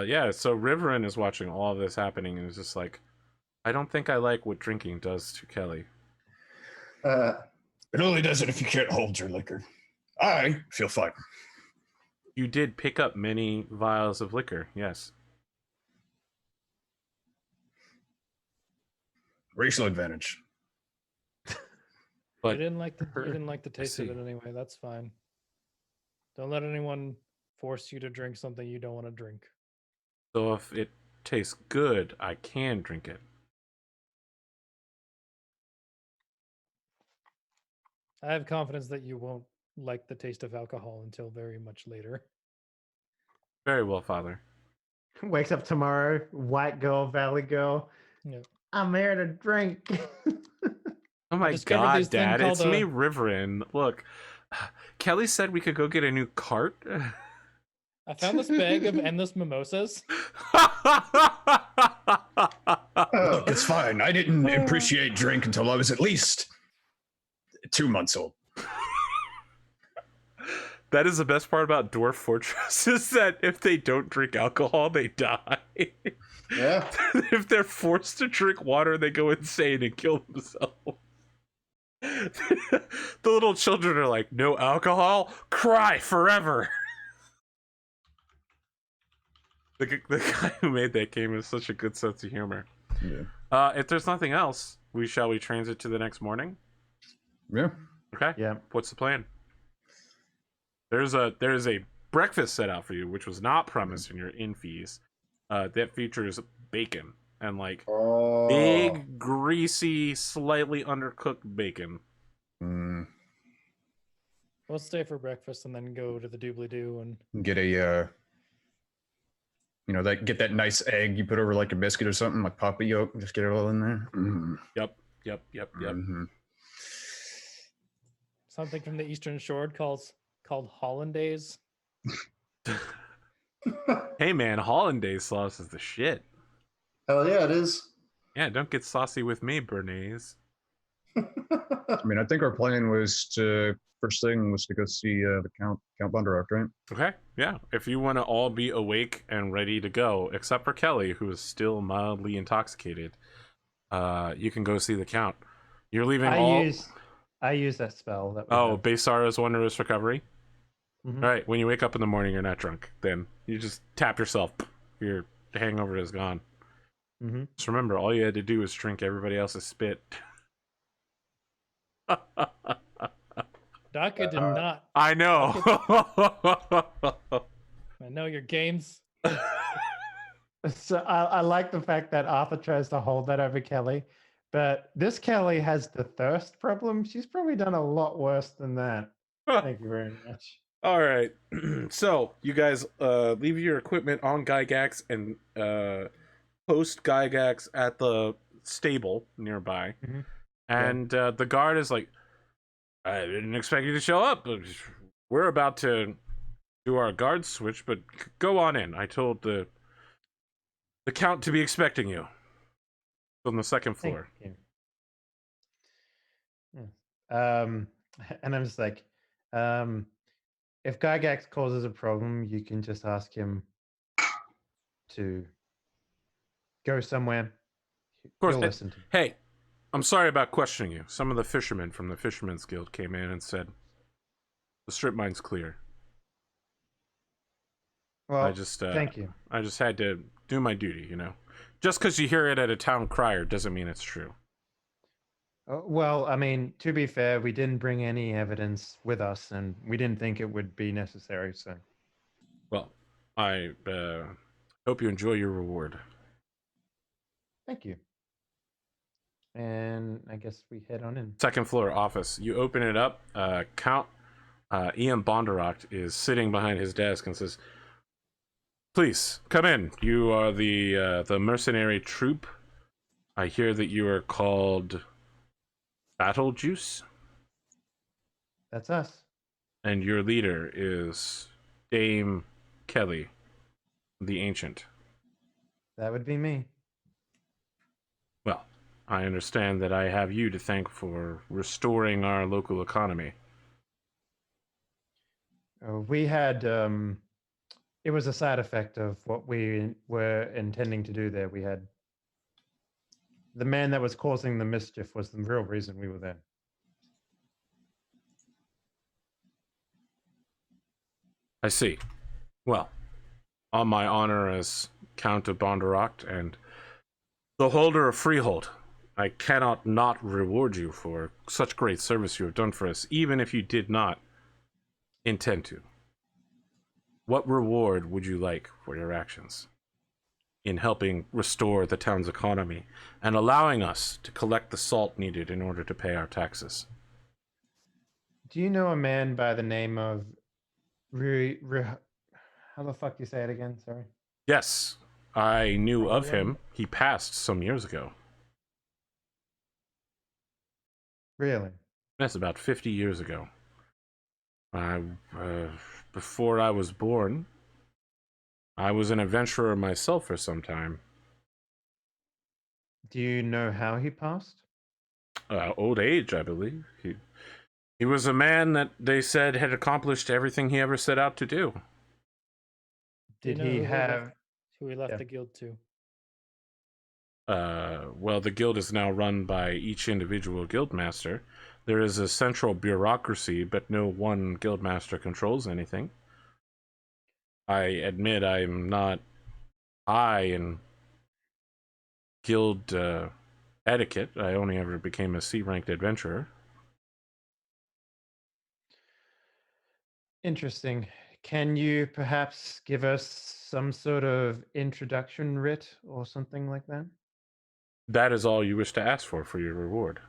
Yeah, so Riverin is watching all of this happening and is just like, I don't think I like what drinking does to Kelly. it only does it if you can't hold your liquor. I feel fine. You did pick up many vials of liquor, yes. Racial advantage. But you didn't like the taste of see. it anyway. That's fine. Don't let anyone force you to drink something you don't want to drink. so if it tastes good, I can drink it. I have confidence that you won't like the taste of alcohol until very much later. Very well, Father. Wakes up tomorrow, white girl, valley girl. Yeah. I'm here to drink. Oh my discovered this god, thing Dad, it's called me, a- Riverin. Look, Kelly said we could go get a new cart. I found this bag of endless mimosas. Look, it's fine. I didn't appreciate drink until I was at least 2 months old. That is the best part about Dwarf Fortress is that if they don't drink alcohol, they die. Yeah. If they're forced to drink water, they go insane and kill themselves. The little children are like, no alcohol? Cry forever. The guy who made that game has such a good sense of humor. Yeah. If there's nothing else, we transit to the next morning? Yeah. Okay. Yeah. What's the plan? There's a breakfast set out for you, which was not promised in your inn fees. That features bacon and like Oh. big, greasy, slightly undercooked bacon. Mm, We'll stay for breakfast and then go to the doobly doo and get a, get that nice egg you put over like a biscuit or something, like papa yolk. Just get it all in there. Mm. Yep. Mhm. something from the Eastern Shore called hollandaise. Hey man, hollandaise sauce is the shit. Hell yeah, it is. Yeah, don't get saucy with me, Bernays. I mean, I think our plan was first thing was to go see the Count Bonderock, right? Okay, yeah. If you want to all be awake and ready to go, except for Kelly, who is still mildly intoxicated, you can go see the Count. You're leaving I use that spell. That we Oh, have. Basara's Wondrous Recovery? Mhm. All right, when you wake up in the morning, you're not drunk. Then you just tap yourself. Your hangover is gone. Mhm. Just remember, all you had to do was drink everybody else's spit. Daka did not. I know. I know your games. So I like the fact that Arthur tries to hold that over Kelly, but this Kelly has the thirst problem. She's probably done a lot worse than that. Thank you very much. All right. So you guys leave your equipment on Gygax and post Gygax at the stable nearby. Mhm. And the guard is like, I didn't expect you to show up. We're about to do our guard switch, but go on in. I told the Count to be expecting you on the second Thank floor. you. Yeah. And I'm just like, if Gygax causes a problem, you can just ask him to go somewhere. Of course. He'll listen to me. Hey, I'm sorry about questioning you. Some of the fishermen from the Fishermen's Guild came in and said, the strip mine's clear. Well, thank you. I just had to do my duty, Just because you hear it at a town crier doesn't mean it's true. Well, I mean, to be fair, we didn't bring any evidence with us, and we didn't think it would be necessary. So, Well, I hope you enjoy your reward. thank you. And I guess we head on in. Second floor office. You open it up. Count Ian Bonderock is sitting behind his desk and says, "Please come in. You are the mercenary troop. I hear that you are called Battle Juice, That's us. and your leader is Dame Kelly, the Ancient. That would be me. Well, I understand that I have you to thank for restoring our local economy." We had. It was a side effect of what we were intending to do there. We had. The man that was causing the mischief was the real reason we were there. I see. Well, on my honor as Count of Bonderock and the holder of Freehold, I cannot not reward you for such great service you have done for us, even if you did not intend to. What reward would you like for your actions in helping restore the town's economy and allowing us to collect the salt needed in order to pay our taxes? Do you know a man by the name of how the fuck do you say it again? Sorry. Yes, I knew of Probably. him. He passed some years ago. Really? That's about 50 years ago. I, before I was born, I was an adventurer myself for some time. Do you know how he passed? Old age, I believe. He was a man that they said had accomplished everything he ever set out to do. Do you Did know he who have? who he left Yeah. the guild to? Well, the guild is now run by each individual guildmaster. There is a central bureaucracy, but no one guildmaster controls anything. I admit I'm not high in guild etiquette. I only ever became a C-ranked adventurer. Interesting. Can you perhaps give us some sort of introduction writ or something like that? That is all you wish to ask for your reward.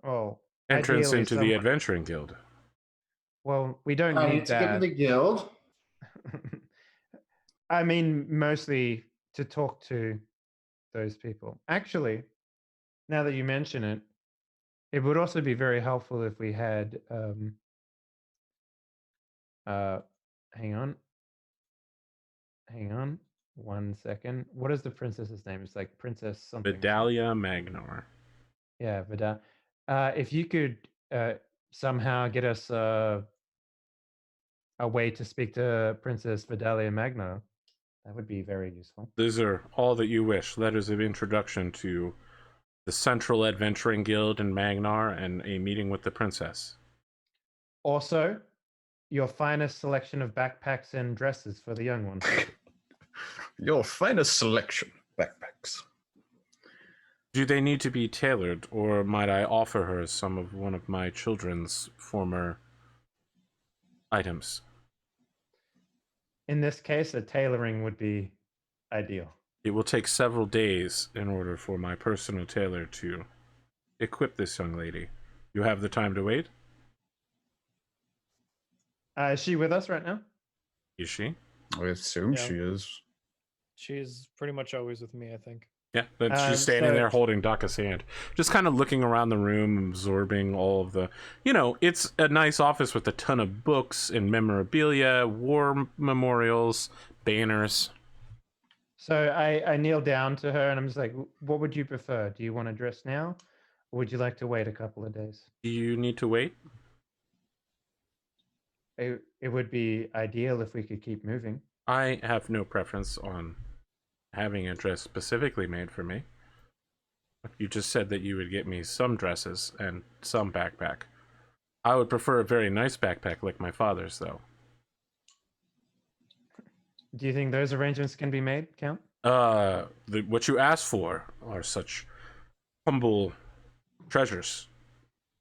Oh, Entrance ideally into the someone. adventuring guild. Well, we don't I need need to get in that. the guild. I mean, mostly to talk to those people. Actually, now that you mention it, it would also be very helpful if we had. Hang on, hang on, 1 second. What is the princess's name? It's like Princess something. Vidalia Magnar. Yeah, Vida. If you could somehow get us a way to speak to Princess Vidalia Magna, that would be very useful. These are all that you wish. Letters of introduction to the Central Adventuring Guild in Magnar and a meeting with the princess. Also, your finest selection of backpacks and dresses for the young one. Your finest selection backpacks. Do they need to be tailored, or might I offer her some of one of my children's former items? In this case, a tailoring would be ideal. It will take several days in order for my personal tailor to equip this young lady. You have the time to wait? Is she with us right now? Is she? I assume Yeah. she is. She's pretty much always with me, I think. Yeah, but she's standing so- there holding Daka's hand, just kind of looking around the room, absorbing all of the... You know, it's a nice office with a ton of books and memorabilia, war memorials, banners. So I kneel down to her and I'm just like, what would you prefer? Do you want to dress now? Or would you like to wait a couple of days? Do you need to wait? It would be ideal if we could keep moving. I have no preference on having a dress specifically made for me. You just said that you would get me some dresses and some backpack. I would prefer a very nice backpack like my father's, though. Do you think those arrangements can be made, Count? What you asked for are such humble treasures.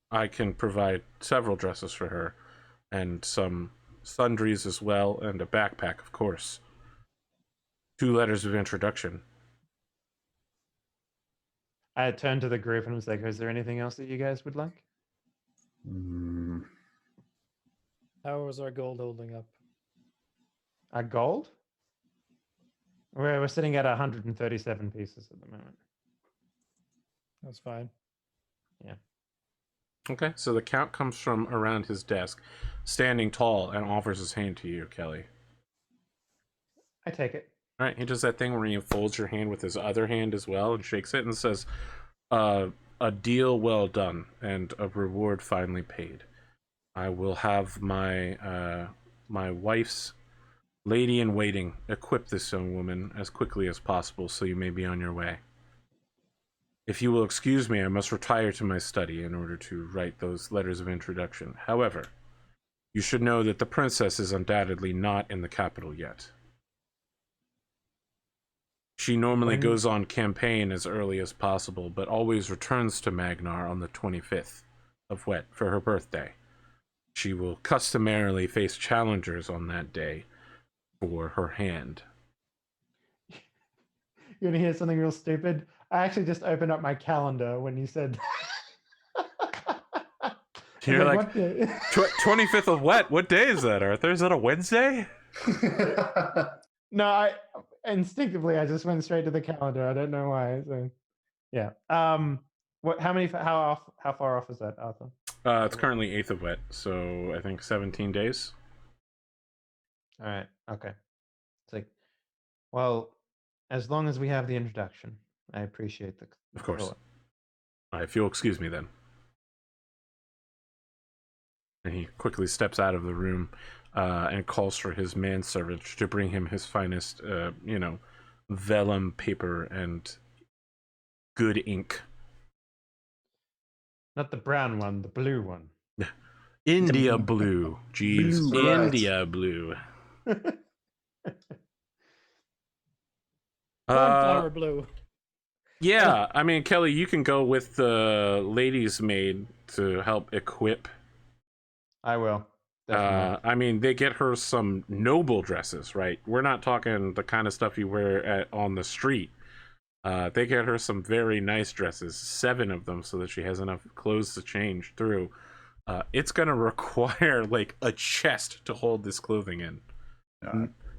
I can provide several dresses for her, and some sundries as well, and a backpack, of course. 2 letters of introduction. I turned to the group and was like, is there anything else that you guys would like? How is our gold holding up? A gold? We're sitting at 137 pieces at the moment. That's fine. Okay, so the count comes from around his desk, standing tall, and offers his hand to you, Kelly. I take it. All right, he does that thing where he folds your hand with his other hand as well and shakes it and says, a deal well done and a reward finally paid. I will have my my wife's lady-in-waiting equip this young woman as quickly as possible so you may be on your way. If you will excuse me, I must retire to my study in order to write those letters of introduction. However, you should know that the princess is undoubtedly not in the capital yet. She normally goes on campaign as early as possible, but always returns to Magnar on the 25th of Wet for her birthday. She will customarily face challengers on that day for her hand. You're going to hear something real stupid. I actually just opened up my calendar when you said You're like, what day? 25th of Wet? What day is that, Arthur? Is that a Wednesday? No, I instinctively I just went straight to the calendar. I don't know why. So, yeah. What? How many? How far off is that, Arthur? It's currently 8th of wet, so I think 17 days. All right. Okay. It's like, well, as long as we have the introduction, I appreciate the. Of course. thought. If you'll excuse me then. And he quickly steps out of the room and calls for his manservant to bring him his finest, vellum paper and good ink. Not the brown one, the blue one. India blue. Jeez. Blue, right. India blue. Cornflower blue. Yeah, I mean, Kelly, you can go with the lady's maid to help equip. I will. Definitely. I mean, they get her some noble dresses, right? We're not talking the kind of stuff you wear on the street. They get her some very nice dresses, 7 of them, so that she has enough clothes to change through. It's gonna require like a chest to hold this clothing in,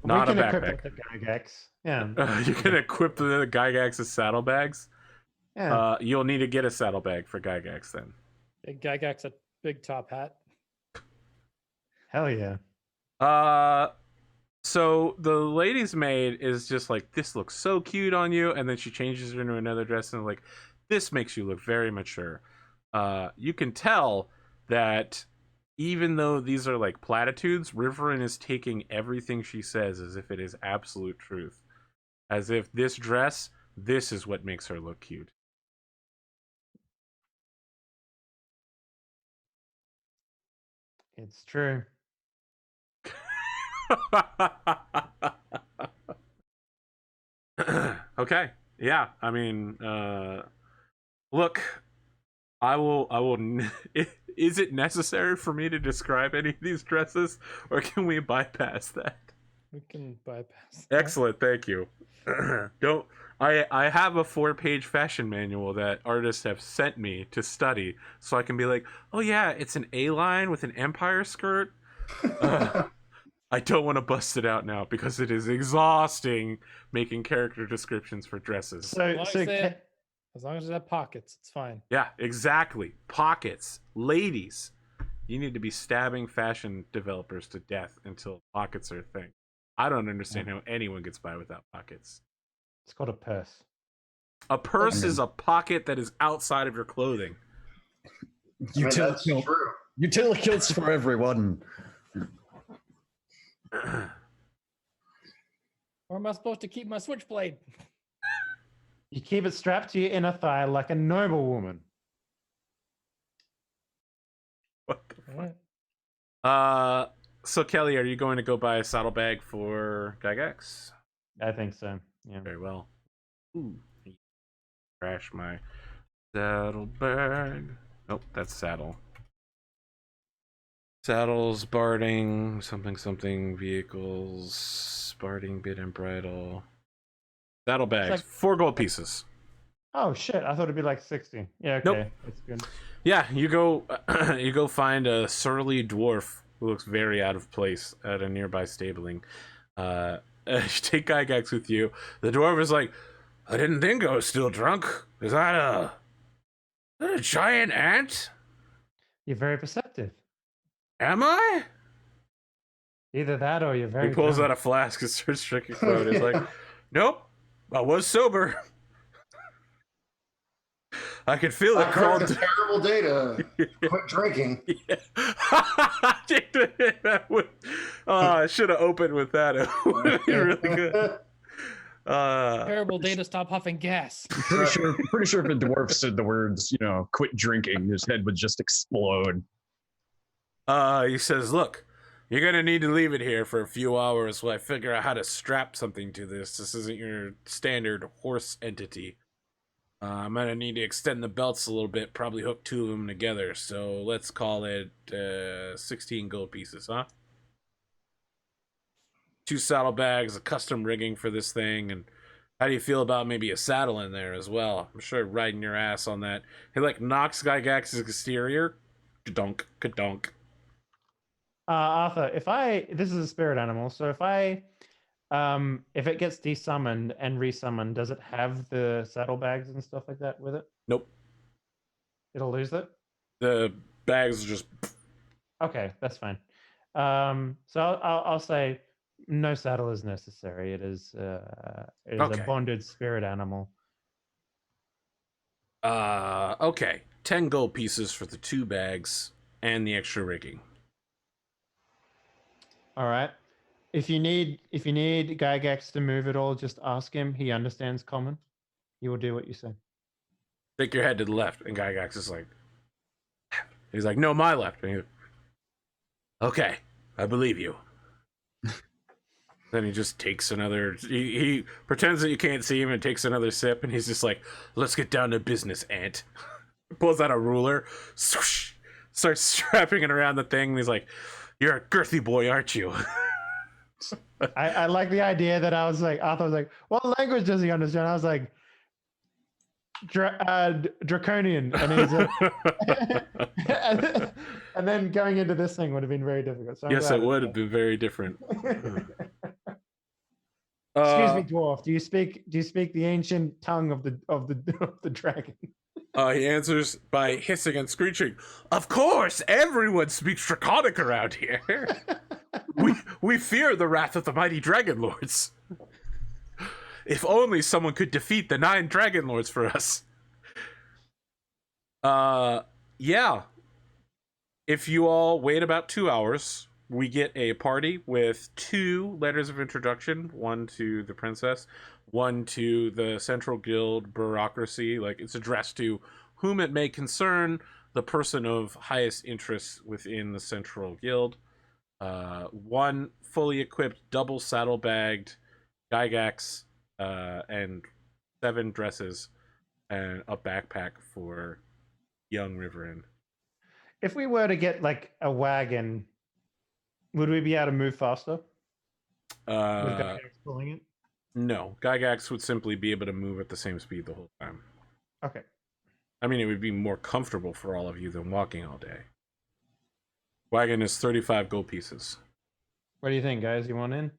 not a we can equip backpack. it with the Gygax. Yeah. You can equip the Gygax's saddlebags. Yeah. You'll need to get a saddlebag for Gygax then. Big Gygax a big top hat. Hell yeah. So the lady's maid is just like, this looks so cute on you, and then she changes her into another dress and like, this makes you look very mature. You can tell that even though these are like platitudes, Riverin is taking everything she says as if it is absolute truth. As if this dress, this is what makes her look cute. It's true. Okay. Yeah. I mean, look, I will. Is it necessary for me to describe any of these dresses, or can we bypass that? We can bypass that. Excellent. Thank you. Don't. I have a 4-page fashion manual that artists have sent me to study, so I can be like, oh yeah, it's an A-line with an empire skirt. I don't want to bust it out now because it is exhausting making character descriptions for dresses. So, As long as it has pockets, it's fine. Yeah, exactly. Pockets. Ladies. You need to be stabbing fashion developers to death until pockets are a thing. I don't understand how anyone gets by without pockets. it's called a purse. A purse is a pocket that is outside of your clothing. That's true. Utility kilts for everyone. Where am I supposed to keep my switchblade? You keep it strapped to your inner thigh like a noble woman. What the fuck? Alright. So Kelly, are you going to go buy a saddlebag for Gygax? I think so. Yeah. Very well. Ooh. Crash my saddlebag. Nope, that's saddle. Saddles, barding, something, vehicles, barding, bit and bridle. Saddlebags, Like- 4 gold pieces. Oh shit! I thought it'd be like 60. Yeah. Okay. Nope. It's good. Yeah, you go find a surly dwarf who looks very out of place at a nearby stabling. You take Gygax with you. The dwarf is like, I didn't think I was still drunk. Is that a giant ant? You're very perceptive. Am I? Either that or you're very. He pulls drunk. out a flask and starts drinking from it. He's like, nope, I was sober. I could feel it I crawl. heard a terrible day to quit drinking. I should have opened with that. It would have been really good. Terrible day to stop huffing gas. Pretty sure if a dwarf said the words, quit drinking, his head would just explode. He says, look, you're going to need to leave it here for a few hours while I figure out how to strap something to this. This isn't your standard horse entity. I'm going to need to extend the belts a little bit, probably hook 2 of them together. So let's call it 16 gold pieces, huh? 2 saddlebags, a custom rigging for this thing, and how do you feel about maybe a saddle in there as well? I'm sure riding your ass on that. He knocks Gygax's exterior. Ka-donk, ka-donk. Arthur, this is a spirit animal, so if I If it gets desummoned and resummoned, does it have the saddlebags and stuff like that with it? Nope. It'll lose it. The bags just. Okay, that's fine. So I'll say no saddle is necessary. It is a Okay. bonded spirit animal. Okay. 10 gold pieces for the 2 bags and the extra rigging. All right. If you need Gygax to move it all, just ask him. He understands common. He will do what you say. Take your head to the left, and Gygax is like, he's like, no, my left. And okay, I believe you. Then he just takes another. He pretends that you can't see him and takes another sip, and he's just like, let's get down to business, Ant. Pulls out a ruler, swoosh, starts strapping it around the thing, and he's like, you're a girthy boy, aren't you? I like the idea that I was like, Arthur was like, what language does he understand? I was like, Draconian. And he's and then going into this thing would have been very difficult. So yes, it would have been very different. Excuse me, dwarf. Do you speak the ancient tongue of the dragon? He answers by hissing and screeching. Of course, everyone speaks Draconic around here. we fear the wrath of the mighty dragon lords. If only someone could defeat the 9 dragon lords for us. Yeah. If you all wait about 2 hours, we get a party with 2 letters of introduction, one to the princess, one to the Central Guild bureaucracy. Like, it's addressed to whom it may concern, the person of highest interest within the Central Guild. One fully equipped, double saddle-bagged Gygax, and 7 dresses, and a backpack for young Riverin. If we were to get like a wagon, would we be able to move faster? With Gygax pulling it? No, Gygax would simply be able to move at the same speed the whole time. Okay. I mean, it would be more comfortable for all of you than walking all day. Wagon is 35 gold pieces. What do you think, guys? You want in?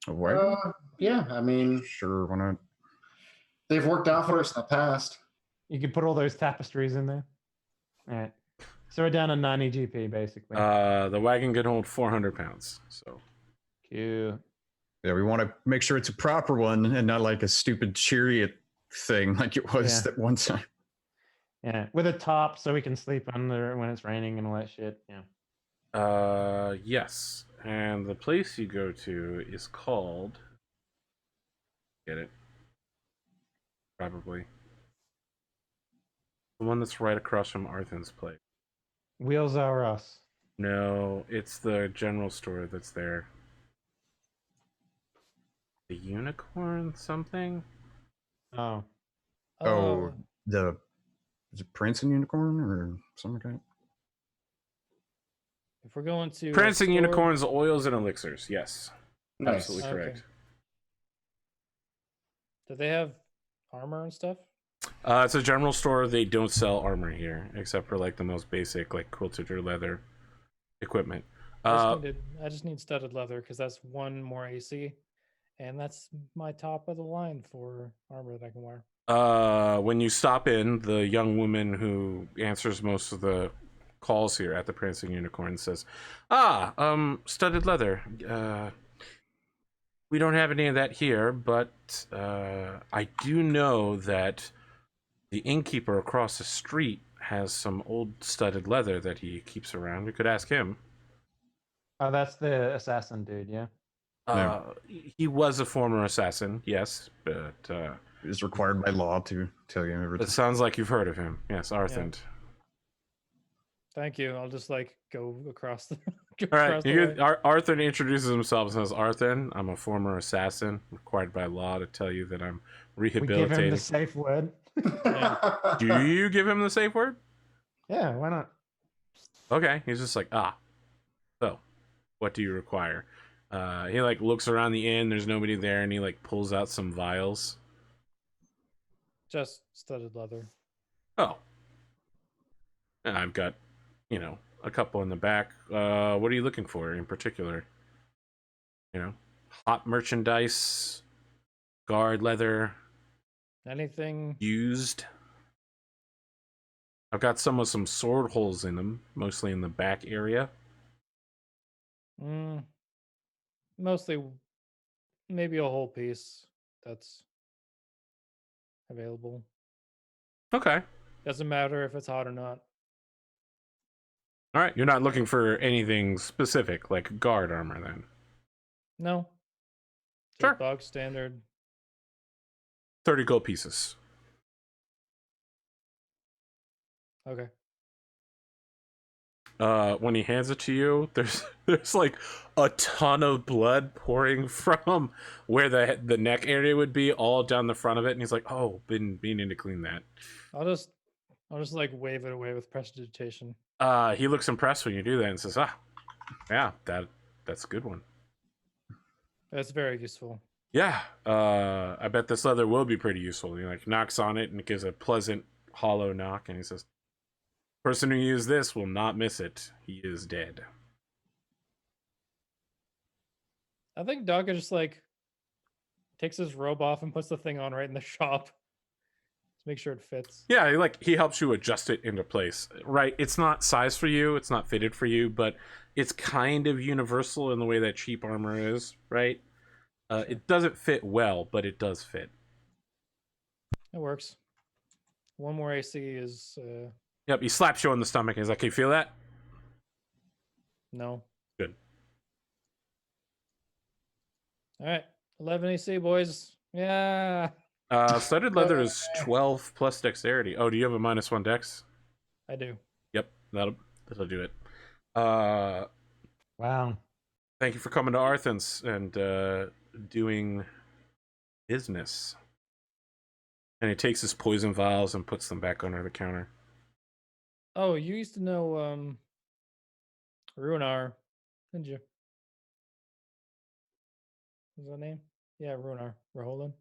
A wagon? Yeah, I mean, Sure, why not? they've worked out for us in the past. You can put all those tapestries in there. All right. So we're down to 90 GP basically. The wagon can hold 400 pounds. So. Cute. Yeah, we want to make sure it's a proper one and not like a stupid chariot thing like it was Yeah. that one time. Yeah, with a top so we can sleep under when it's raining and all that shit. Yeah. Yes. And the place you go to is called. Get it? Probably. The one that's right across from Arthur's place. Wheels are us. No, it's the general store that's there. The unicorn something? Oh. Oh, is it Prince and Unicorn or something like that? If we're going to Prancing store- unicorns, oils, and elixirs. Yes. Nice. Absolutely Okay. correct. do they have armor and stuff? It's a general store. They don't sell armor here, except for like the most basic, like quilted or leather equipment. I just need studded leather because that's 1 more AC, and that's my top of the line for armor that I can wear. When you stop in, the young woman who answers most of the calls here at the Prancing Unicorn says, studded leather. We don't have any of that here, but I do know that the innkeeper across the street has some old studded leather that he keeps around. You could ask him. Oh, that's the assassin dude, yeah. He was a former assassin, yes, but It is required by law to tell you everything. it sounds like you've heard of him. Yes, Arthend. Thank you. I'll just like go across the. go All right, across the you way. get, Arthur introduces himself and says, Arthur, I'm a former assassin, required by law to tell you that I'm We give him rehabilitated. the safe word. Do you give him the safe word? Yeah, why not? Okay, he's just like, so, what do you require? He like looks around the inn, there's nobody there, and he like pulls out some vials. Just studded leather. Oh. And I've got, a couple in the back. What are you looking for in particular? hot merchandise, guard leather, Anything? used. I've got some with some sword holes in them, mostly in the back area. Mostly, maybe a whole piece that's available. Okay. Doesn't matter if it's hot or not. All right. You're not looking for anything specific, like guard armor, then? No. Sure. Just bog standard. 30 gold pieces. Okay. When he hands it to you, there's like a ton of blood pouring from where the neck area would be all down the front of it, and he's like, "Oh, been meaning to clean that." I'll just like wave it away with prestidigitation. He looks impressed when you do that and says, "Ah, yeah, that's a good one." That's very useful. Yeah, I bet this leather will be pretty useful. He like knocks on it and it gives a pleasant hollow knock, and he says, "Person who used this will not miss it. He is dead." I think Dogga just like takes his robe off and puts the thing on right in the shop to make sure it fits. Yeah, he helps you adjust it into place. Right, it's not size for you, it's not fitted for you, but it's kind of universal in the way that cheap armor is, right? It doesn't fit well, but it does fit. It works. One more AC is Yep, he slaps you on the stomach and he's like, "Can you feel that?" no. Good. All right. 11 AC, boys. Yeah. Studded leather is 12 plus dexterity. Oh, do you have a -1 dex? I do. Yep, that'll do it. Wow. Thank you for coming to Arthens and doing business. And he takes his poison vials and puts them back under the counter. Oh, you used to know Runar, didn't you? Was that name? Yeah, Runar. Raholan.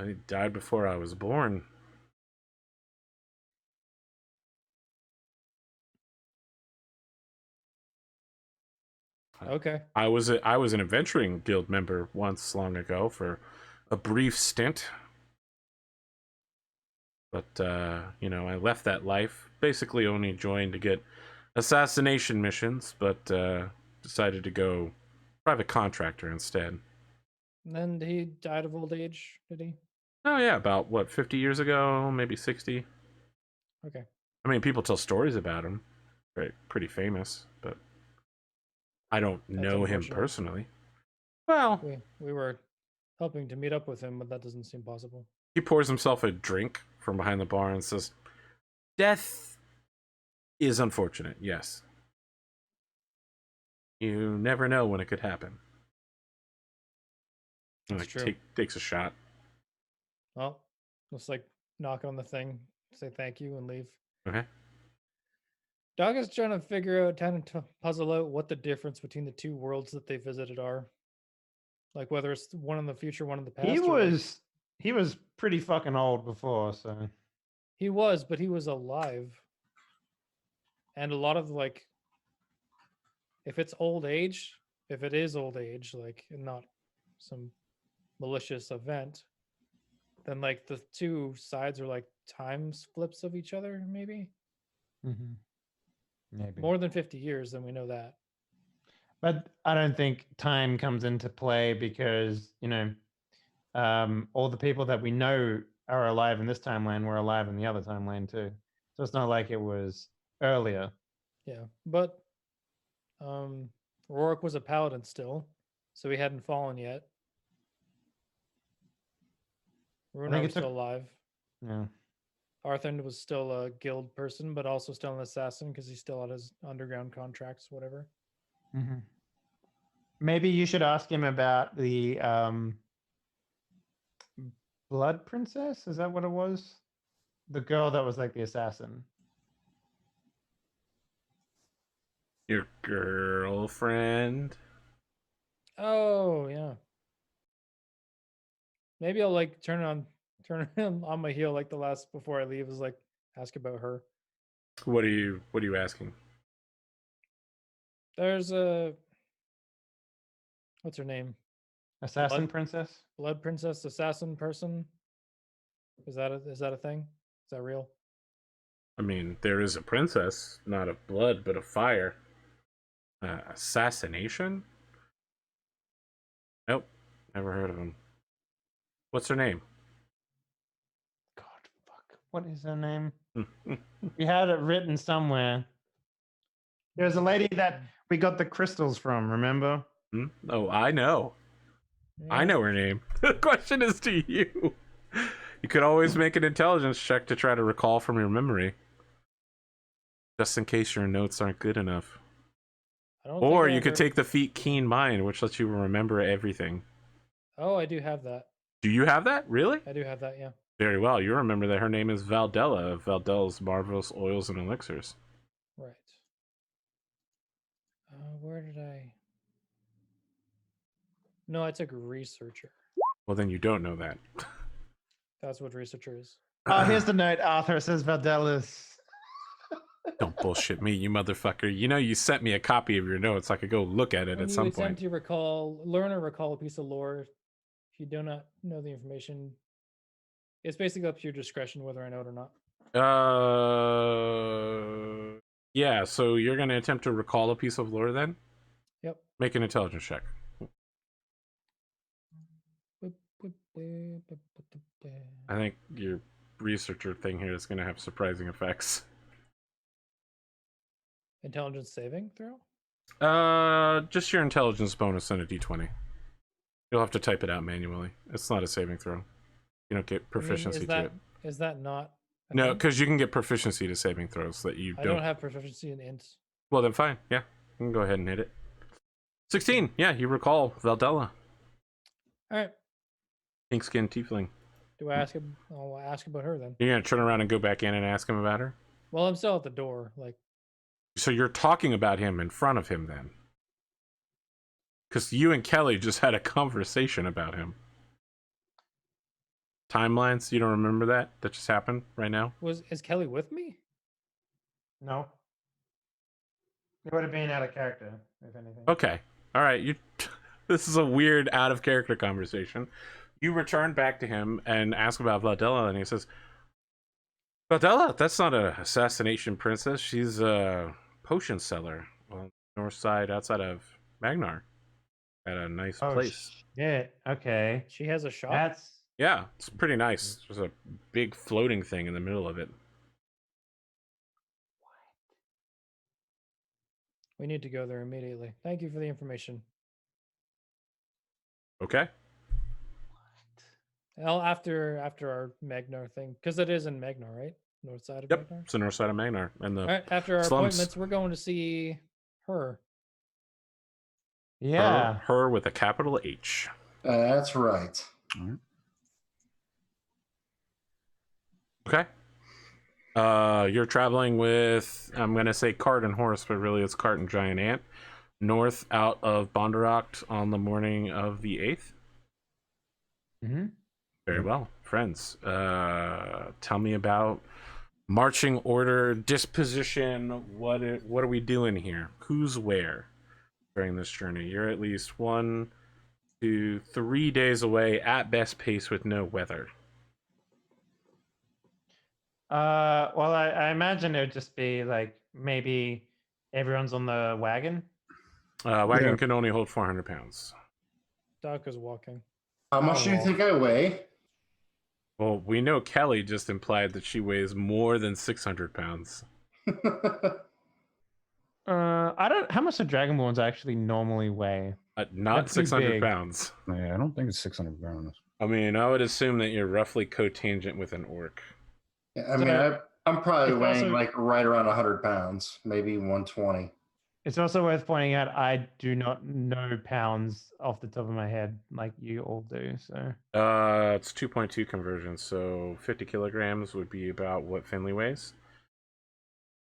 He died before I was born. Okay. I was an adventuring guild member once long ago for a brief stint. But I left that life. Basically only joined to get assassination missions, but decided to go private contractor instead. And he died of old age, did he? Oh yeah, about what, 50 years ago, maybe 60. Okay. I mean, people tell stories about him. Pretty famous, but I don't know him unfortunate. personally. Well, We were helping to meet up with him, but that doesn't seem possible. he pours himself a drink from behind the bar and says, "Death is unfortunate, yes. You never know when it could happen." And That's like, true. takes a shot. Well, just like knock on the thing, say thank you, and leave. Okay. Dog is trying to figure out, trying to puzzle out what the difference between the two worlds that they visited are. Like whether it's one in the future, one in the past. He was pretty fucking old before, so He was, but he was alive. And a lot of like, if it's old age, if it is old age, like and not some malicious event, then like the two sides are like time flips of each other, maybe maybe. more than 50 years, then we know that. But I don't think time comes into play because, all the people that we know are alive in this timeline were alive in the other timeline too. So it's not like it was earlier. Yeah, but Rourke was a paladin still, so he hadn't fallen yet. Runar was still alive. Yeah. Arthur was still a guild person, but also still an assassin because he still had his underground contracts, whatever. Mm-hmm. Maybe you should ask him about the Blood Princess. Is that what it was? The girl that was like the assassin. Your girlfriend? Oh yeah. Maybe I'll like turn him on my heel like the last before I leave is like ask about her. What are you asking? There's what's her name? Assassin Blood- princess? Blood princess, assassin person. Is that a thing? Is that real? I mean, there is a princess, not of blood, but of fire. Assassination? Nope, never heard of him. What's her name? God, fuck. What is her name? We had it written somewhere. There's a lady that we got the crystals from, remember? Oh, I know. I know her name. The question is to you. You could always make an intelligence check to try to recall from your memory. Just in case your notes aren't good enough. I don't Or think I you could ever- take the feat Keen Mind, which lets you remember everything. Oh, I do have that. Do you have that? Really? I do have that. Yeah. Very well. You remember that her name is Valdella of Valdella's Marvelous Oils and Elixirs. Right. Where did I? No, I took researcher. Well, then you don't know that. That's what researcher is. Oh, here's the note, Arthur. It says Valdella's. Don't bullshit me, you motherfucker. You know you sent me a copy of your notes. I could go look at it When at you some attempt point. to learn or recall a piece of lore, if you do not know the information, it's basically up to your discretion whether I know it or not. Yeah, so you're going to attempt to recall a piece of lore then? Yep. Make an intelligence check. I think your researcher thing here is going to have surprising effects. Intelligence saving throw? Just your intelligence bonus and a d20. You'll have to type it out manually. It's not a saving throw. You don't get proficiency to it. Is that not? a No, thing? because you can get proficiency to saving throws that you I don't have proficiency in int. Well, then fine. Yeah, you can go ahead and hit it. 16. Yeah, you recall Valdella, All right. pink skin tiefling. Do I ask him? I'll ask about her then. You're gonna turn around and go back in and ask him about her. Well, I'm still at the door. Like, So you're talking about him in front of him then, because you and Kelly just had a conversation about him. Timelines? You don't remember that? That just happened right now? is Kelly with me? No. It would have been out of character, if anything. Okay. All right. You. This is a weird out of character conversation. You return back to him and ask about Valdella, and he says, "Valdella, that's not an assassination princess. She's a potion seller on the north side outside of Magnar, at a nice Oh, place. Yeah. Okay. She has a shop. That's Yeah, it's pretty nice. There's a big floating thing in the middle of it. We need to go there immediately. Thank you for the information. Okay. After our Magnar thing, because it is in Magnar, right? North side of Yep. Magnar. It's the north side of Magnar, and the All right. After our slums. appointments, we're going to see her. yeah. her with a capital H. That's right. Okay. You're traveling with, I'm gonna say cart and horse, but really it's cart and giant ant, north out of Bondurant on the morning of the 8th. Mm-hmm. Very well, friends. Tell me about marching order, disposition. What are we doing here? Who's where during this journey? You're at least 1, 2, 3 days away at best pace with no weather. Well, I imagine it would just be like maybe everyone's on the wagon. Wagon Yeah. can only hold 400 pounds. Doc is walking. How much do you well. think I weigh? Well, we know Kelly just implied that she weighs more than 600 pounds. I don't. How much do Dragonborns actually normally weigh? Not That's too 600 big. pounds. Yeah, I don't think it's 600 pounds. I mean, I would assume that you're roughly cotangent with an orc. I mean, I'm probably It's weighing also- like right around 100 pounds, maybe 120. It's also worth pointing out I do not know pounds off the top of my head like you all do. So It's 2.2 conversion, so 50 kilograms would be about what Finley weighs.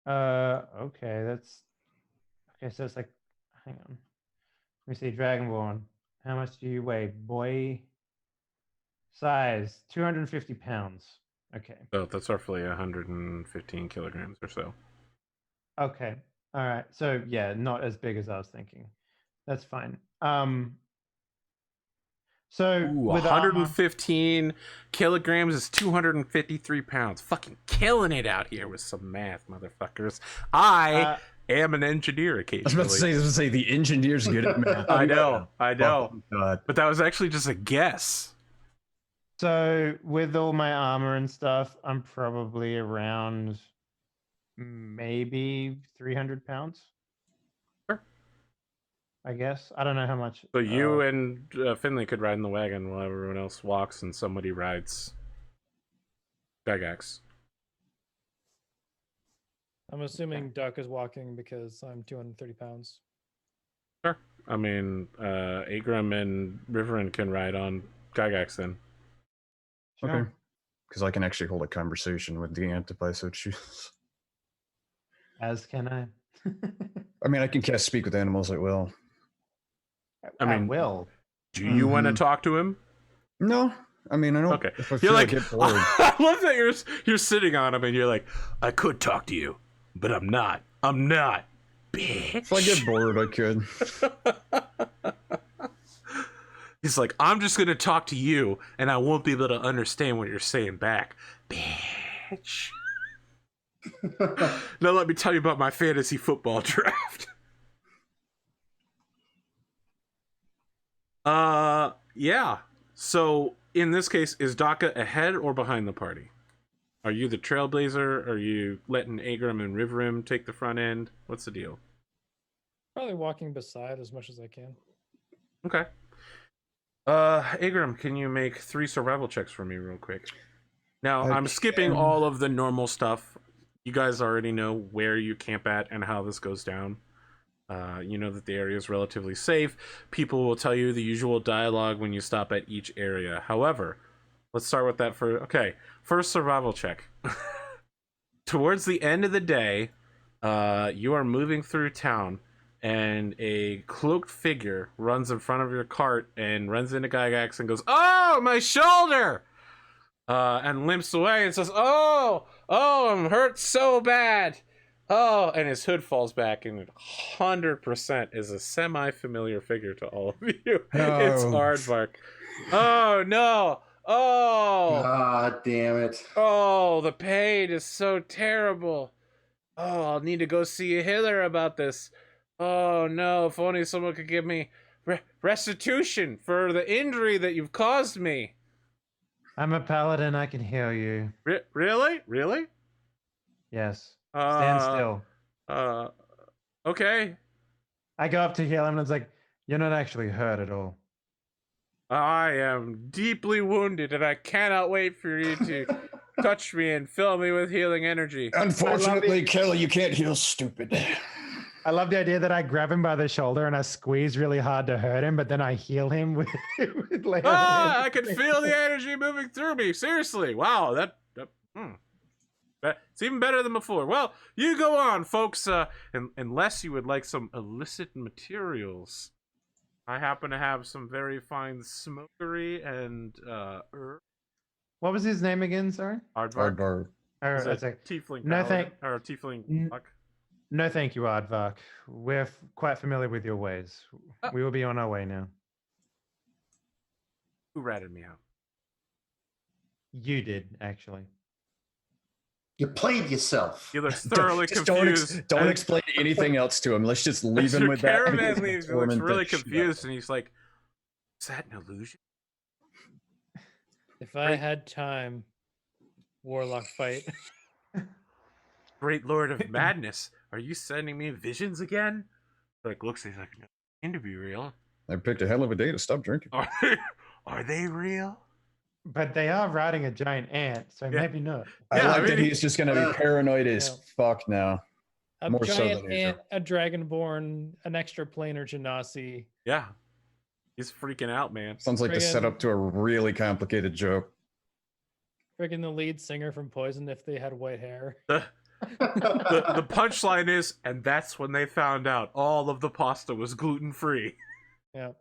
okay, that's okay. So it's like, hang on. Let me see, Dragonborn. How much do you weigh, boy? Size 250 pounds. Okay. So that's roughly 115 kilograms or so. Okay. All right. So yeah, not as big as I was thinking. That's fine. So Ooh, with armor, 115 kilograms is 253 pounds. Fucking killing it out here with some math, motherfuckers. I am an engineer I occasionally. was about to say the engineer's good at math. I know. Oh, God. But that was actually just a guess. so with all my armor and stuff, I'm probably around maybe 300 pounds. Sure. I guess. I don't know how much. So you and Finley could ride in the wagon while everyone else walks and somebody rides Gygax. I'm assuming Duck is walking because I'm 230 pounds. Sure. I mean, Agram and Riverin can ride on Gygax then. Sure. Okay. Because I can actually hold a conversation with the ant if I so choose. As can I. I mean, I can cast Speak with Animals at will. I mean, will. Do you want to Mhm. talk to him? No. I mean, I don't. Okay. If I You're feel like, I get bored. I love that you're sitting on him and you're like, I could talk to you, but I'm not. I'm not. Bitch. If I get bored, I could. He's like, I'm just gonna talk to you, and I won't be able to understand what you're saying back, bitch. Now let me tell you about my fantasy football draft. Yeah. So in this case, is Daka ahead or behind the party? Are you the trailblazer? Are you letting Agram and Riverim take the front end? What's the deal? Probably walking beside as much as I can. Okay. Agram, can you make 3 survival checks for me real quick? Now, I I'm skipping can. all of the normal stuff. You guys already know where you camp at and how this goes down. You know that the area is relatively safe. People will tell you the usual dialogue when you stop at each area. However, let's start with that for... Okay, first survival check. Towards the end of the day, you are moving through town, and a cloaked figure runs in front of your cart and runs into Gygax and goes, "Oh, my shoulder!" And limps away and says, "Oh, I'm hurt so bad." Oh, and his hood falls back, and it 100% is a semi-familiar figure to all of you. It's Oh. Aardvark. Oh, no. Oh. God damn it. Oh, the pain is so terrible. Oh, I'll need to go see a healer about this. Oh, no, if only someone could give me restitution for the injury that you've caused me. I'm a paladin. I can heal you. Really? Really? Yes. Stand still. Okay. I go up to heal him and it's like, you're not actually hurt at all. I am deeply wounded, and I cannot wait for you to touch me and fill me with healing energy. Unfortunately, Kelly, you can't heal stupid. I love the idea that I grab him by the shoulder and I squeeze really hard to hurt him, but then I heal him with lay on I hands. can feel the energy moving through me. Seriously. Wow, it's even better than before. Well, you go on, folks. Unless you would like some illicit materials, I happen to have some very fine smokery and herb. What was his name again? Sorry. Aardvark. Aardvark. Or, Is it it's like, tiefling no, paladin, or tiefling luck? no, thank you, Aardvark. We're quite familiar with your ways. We will be on our way now. Who ratted me out? You did, actually. You played yourself. He looks thoroughly Just confused. Don't and- explain anything else to him. Let's just leave as him your with that. caravan leaves, he looks Torment really the shit out of confused, and he's like, "Is that an illusion?" If I had time, warlock fight. Great Lord of Madness, are you sending me visions again? Like, looks, he's like, no, seem to be real. I picked a hell of a day to stop drinking. Are they real? But they are riding a giant ant, so Yeah. maybe not. I Yeah, like I that mean, he's just going to be paranoid as Yeah. fuck now. A More so giant than usual. ant, a dragonborn, an extra planar genasi. Yeah. He's freaking out, man. Sounds like the Friggin- setup to a really complicated joke. Friggin' the lead singer from Poison if they had white hair. The punchline is, and that's when they found out all of the pasta was gluten-free. Yeah.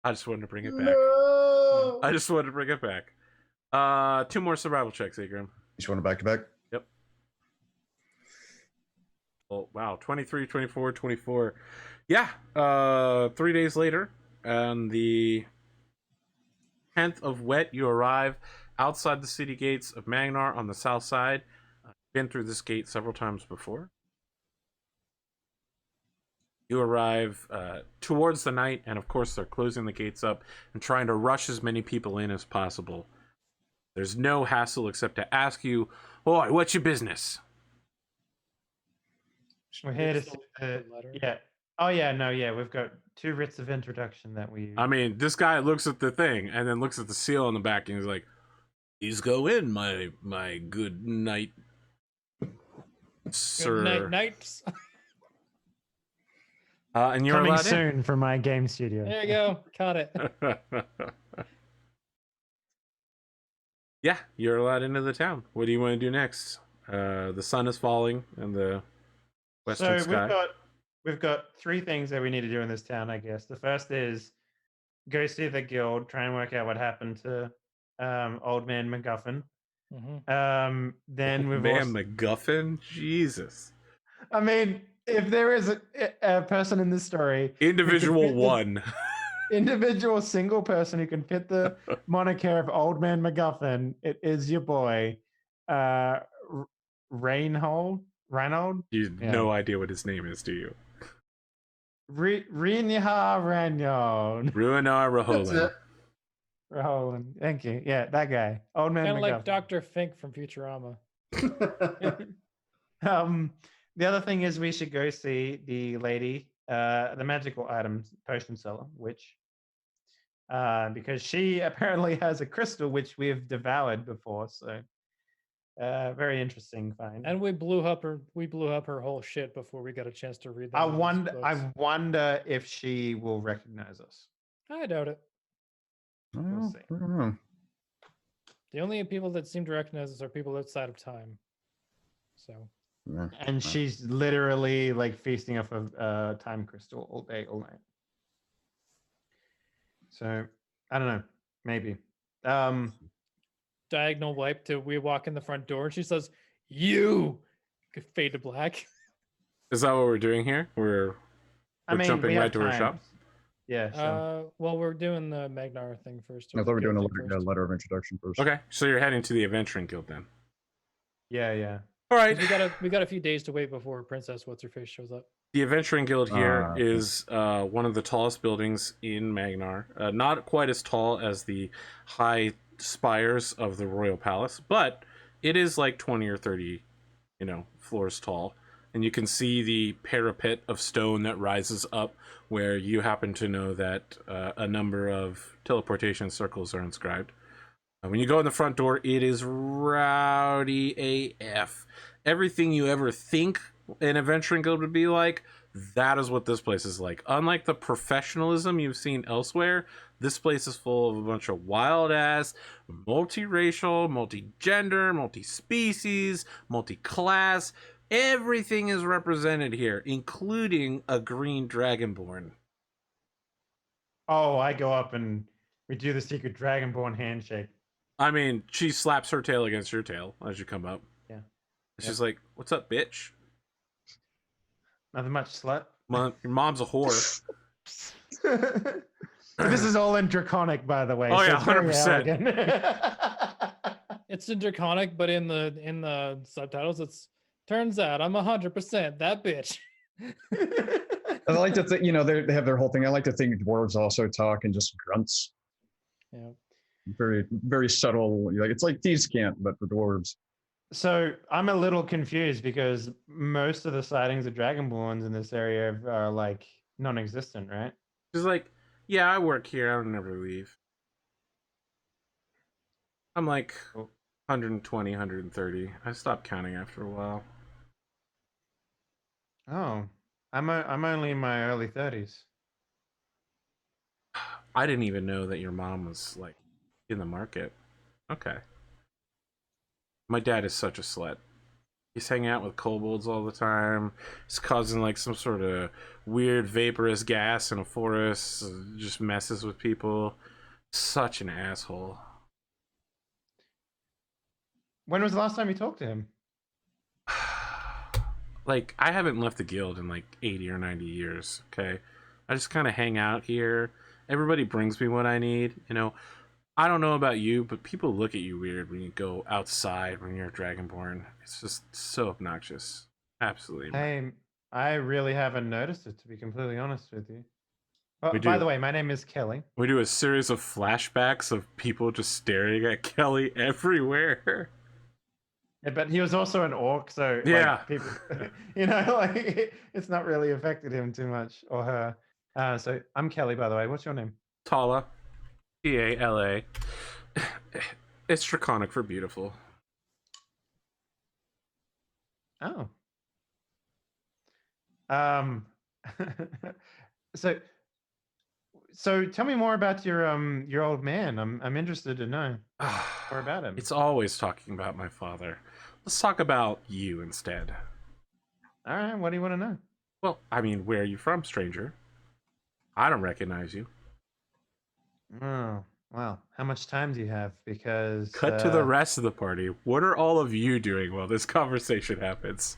I just wanted to bring it back. No. I just wanted to bring it back. 2 more survival checks, Agram. You just want to back to back? Oh, wow. 23, 24, 24. Yeah. 3 days later, on the 10th of wet, you arrive outside the city gates of Magnar on the south side. Been through this gate several times before. You arrive towards the night, and of course they're closing the gates up and trying to rush as many people in as possible. There's no hassle except to ask you, "Oi, what's your business?" We're here to. Still the letter. Yeah. Oh yeah, no, yeah. We've got 2 writs of introduction that we. I mean, this guy looks at the thing and then looks at the seal on the back, and he's like, "Please go in, my good knight, sir." Good night, knights. And you're Coming allowed soon from my game studio. There you go. Caught it. in. Yeah, you're allowed into the town. What do you want to do next? The sun is falling in the western So sky. we've got 3 things that we need to do in this town, I guess. The first is go see the guild, try and work out what happened to old man MacGuffin. Then we've Man, also, MacGuffin? Jesus. I mean, if there is a person in this story, who can Individual fit the- one. individual single person who can fit the moniker of old man MacGuffin, it is your boy, Reinhold. You have Yeah. no idea what his name is, do you? Reinhard Reinhold. Ruinar That's Raholan. it. Roland. Thank you. Yeah, that guy. Old man Kind of like MacGuffin. Dr. Fink from Futurama. The other thing is we should go see the lady, the magical items potion seller, which because she apparently has a crystal which we've devoured before, so very interesting find. And we blew up her whole shit before we got a chance to read that. I wonder if she will recognize us. I doubt it. Well, see. I don't know. The only people that seem to recognize us are people outside of time. So Yeah. And she's literally like feasting off of time crystal all day, all night. So I don't know, maybe. diagonal wipe to we walk in the front door and she says, "You!" Fade to black. Is that what we're doing here? We're jumping we right have to her shop? time. Yeah. Sure. Well, we're doing the Magnar thing first. I or thought we were the doing a guild thing letter, first. letter of introduction first. Okay, so you're heading to the Adventuring Guild then. Yeah. All right. 'Cause we got a few days to wait before Princess What's Her Face shows up. The Adventuring Guild here Okay. is one of the tallest buildings in Magnar. Not quite as tall as the high spires of the Royal Palace, but it is like 20 or 30, floors tall. And you can see the parapet of stone that rises up where you happen to know that a number of teleportation circles are inscribed. When you go in the front door, it is rowdy AF. Everything you ever think an Adventuring Guild would be like, that is what this place is like. Unlike the professionalism you've seen elsewhere, this place is full of a bunch of wild-ass, multiracial, multi-gender, multi-species, multi-class. Everything is represented here, including a green dragonborn. Oh, I go up and we do the secret dragonborn handshake. I mean, she slaps her tail against your tail as you come up. Yeah. She's like, "What's up, bitch? Nothing much, slut. Your mom's a whore." This is all in Draconic, by the way. Oh, so yeah, it's very 100%. elegant. It's in Draconic, but in the subtitles, it's turns out I'm 100% that bitch. I like to think, they have their whole thing. I like to think dwarves also talk in just grunts. Yeah. Very, very subtle. Like it's like thieves' cant, but for dwarves. So I'm a little confused because most of the sightings of dragonborns in this area are like non-existent, right? She's like, "Yeah, I work here. I don't never leave. I'm like Cool. 120, 130. I stopped counting after a while." Oh, I'm only in my early 30s. I didn't even know that your mom was like in the market. Okay. My dad is such a slut. He's hanging out with kobolds all the time. He's causing like some sort of weird vaporous gas in a forest. Just messes with people. Such an asshole. When was the last time you talked to him? Like, I haven't left the guild in like 80 or 90 years, okay? I just kind of hang out here Everybody brings me what I need. You know, I don't know about you, but people look at you weird when you go outside when you're Dragonborn. It's just so obnoxious. Absolutely. Obnoxious. I really haven't noticed it, to be completely honest with you. Oh, We by do. the way, my name is Kelly. We do a series of flashbacks of people just staring at Kelly everywhere. Yeah, but he was also an orc, so Yeah. like, people, you know, like it's not really affected him too much or her. So I'm Kelly, by the way. What's your name? Tala. Tala. It's draconic for beautiful. Oh. So tell me more about your old man. I'm interested to know more about him. It's always talking about my father. Let's talk about you instead. All right, what do you want to know? Well, I mean, where are you from, stranger? I don't recognize you. Oh, well, how much time do you have? Because Cut to the rest of the party. What are all of you doing while this conversation happens?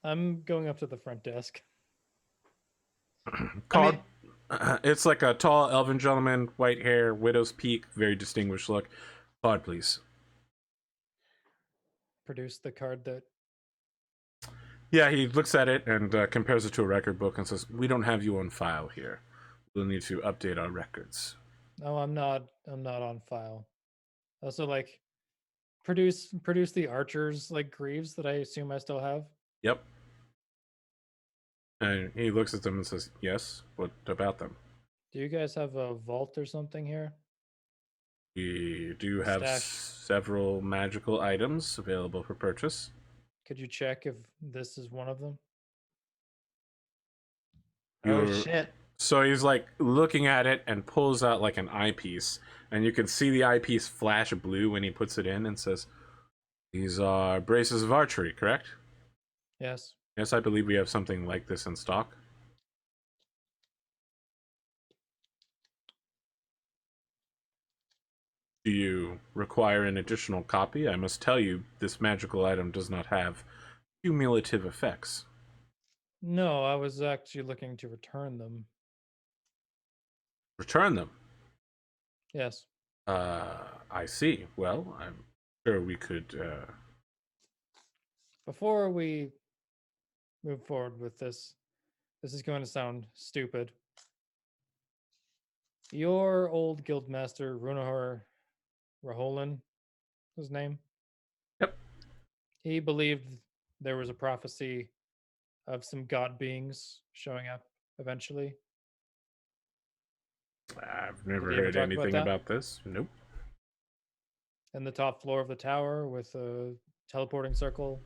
I'm going up to the front desk. Called. It's like a tall elven gentleman, white hair, widow's peak, very distinguished look. Card, please. Produce the card that. Yeah, he looks at it and compares it to a record book and says, "We don't have you on file here. We'll need to update our records." No, I'm not on file. Also, like, produce the archers like greaves that I assume I still have. Yep. And he looks at them and says, "Yes. What about them?" Do you guys have a vault or something here? We do have Stash. several magical items available for purchase. Could you check if this is one of them? Oh You're- shit! So he's like looking at it and pulls out like an eyepiece, and you can see the eyepiece flash blue when he puts it in and says, "These are braces of archery, correct?" Yes. Yes, I believe we have something like this in stock. Do you require an additional copy? I must tell you, this magical item does not have cumulative effects. No, I was actually looking to return them. Return them. Yes. I see. Well, I'm sure we could. Before we move forward with this is going to sound stupid. Your old guildmaster, Runahor Raholan, his name? Yep. He believed there was a prophecy of some god beings showing up eventually. I've never Did he ever heard talk about anything that? about this. Nope. And the top floor of the tower with a teleporting circle.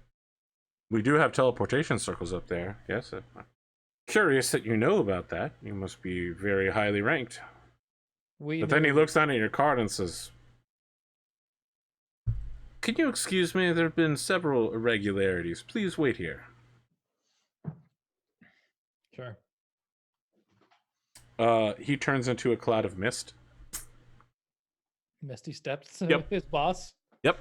We do have teleportation circles up there. Yes. I'm curious that you know about that. You must be very highly ranked. But then he knew- looks down at your card and says, "Can you excuse me? There have been several irregularities. Please wait here." Sure. He turns into a cloud of mist. Misty steps. Yep. His boss. Yep.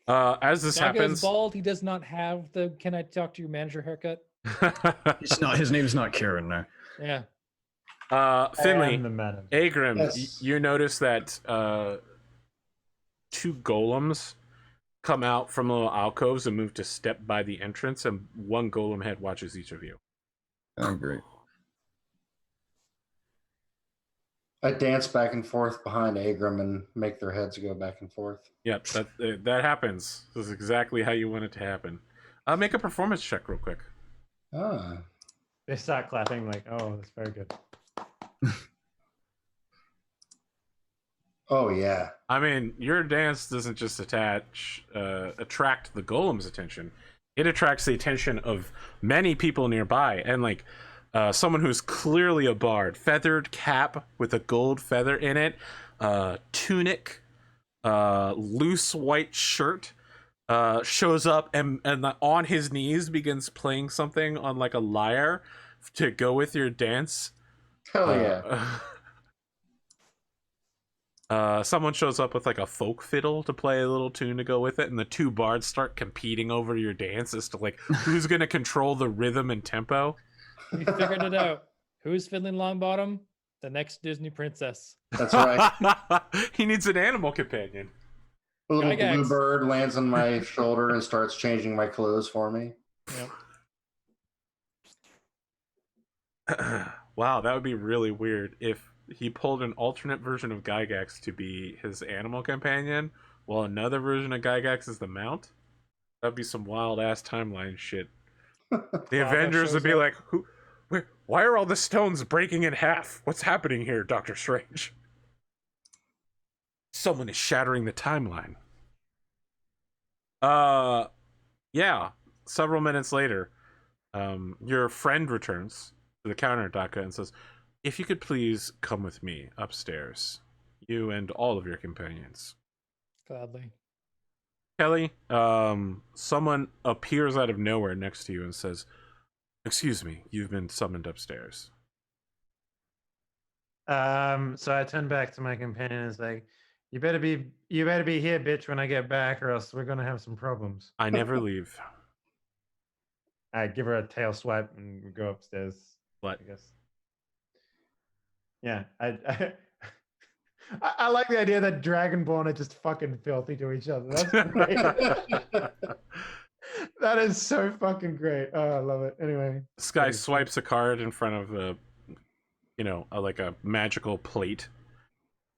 As this Doggo is happens, bald. He does not have the "can I talk to your manager" haircut. It's not. His name's not Kieran. No. Yeah. Finley, I am the man. Agrim, Yes. you notice that two golems come out from little alcoves and move to step by the entrance, and one golem head watches each of you. Oh, great. I dance back and forth behind Agram and make their heads go back and forth. Yep, that happens. This is exactly how you want it to happen. Make a performance check real quick. Ah, They start clapping like, "Oh, that's very good." oh yeah. I mean, your dance doesn't just attract the golem's attention. It attracts the attention of many people nearby, and like someone who's clearly a bard, feathered cap with a gold feather in it, tunic, loose white shirt, shows up and on his knees begins playing something on like a lyre to go with your dance. Hell yeah. Someone shows up with like a folk fiddle to play a little tune to go with it, and the two bards start competing over your dance as to like who's gonna control the rhythm and tempo. We figured it out. Who's Fiddling Longbottom? The next Disney princess. That's right. He needs an animal companion. A little Gygax. blue bird lands on my shoulder and starts changing my clothes for me. Yep. Wow, that would be really weird if he pulled an alternate version of Gygax to be his animal companion, while another version of Gygax is the mount. That'd be some wild ass timeline shit. The Avengers would be shows up. like, "Who? Why are all the stones breaking in half? What's happening here, Doctor Strange? Someone is shattering the timeline." Yeah. Several minutes later, your friend returns to the counter, Daka, and says, "If you could please come with me upstairs, you and all of your companions." Gladly. Kelly, someone appears out of nowhere next to you and says, "Excuse me, you've been summoned upstairs." So I turn back to my companion and say, you better be here, bitch, when I get back, or else we're gonna have some problems. I never leave. I give her a tail swipe and we go upstairs. What? I guess. Yeah, I like the idea that Dragonborn are just fucking filthy to each other. That's great. That is so fucking great. Oh, I love it. Anyway, This guy swipes a card in front of the, like a magical plate,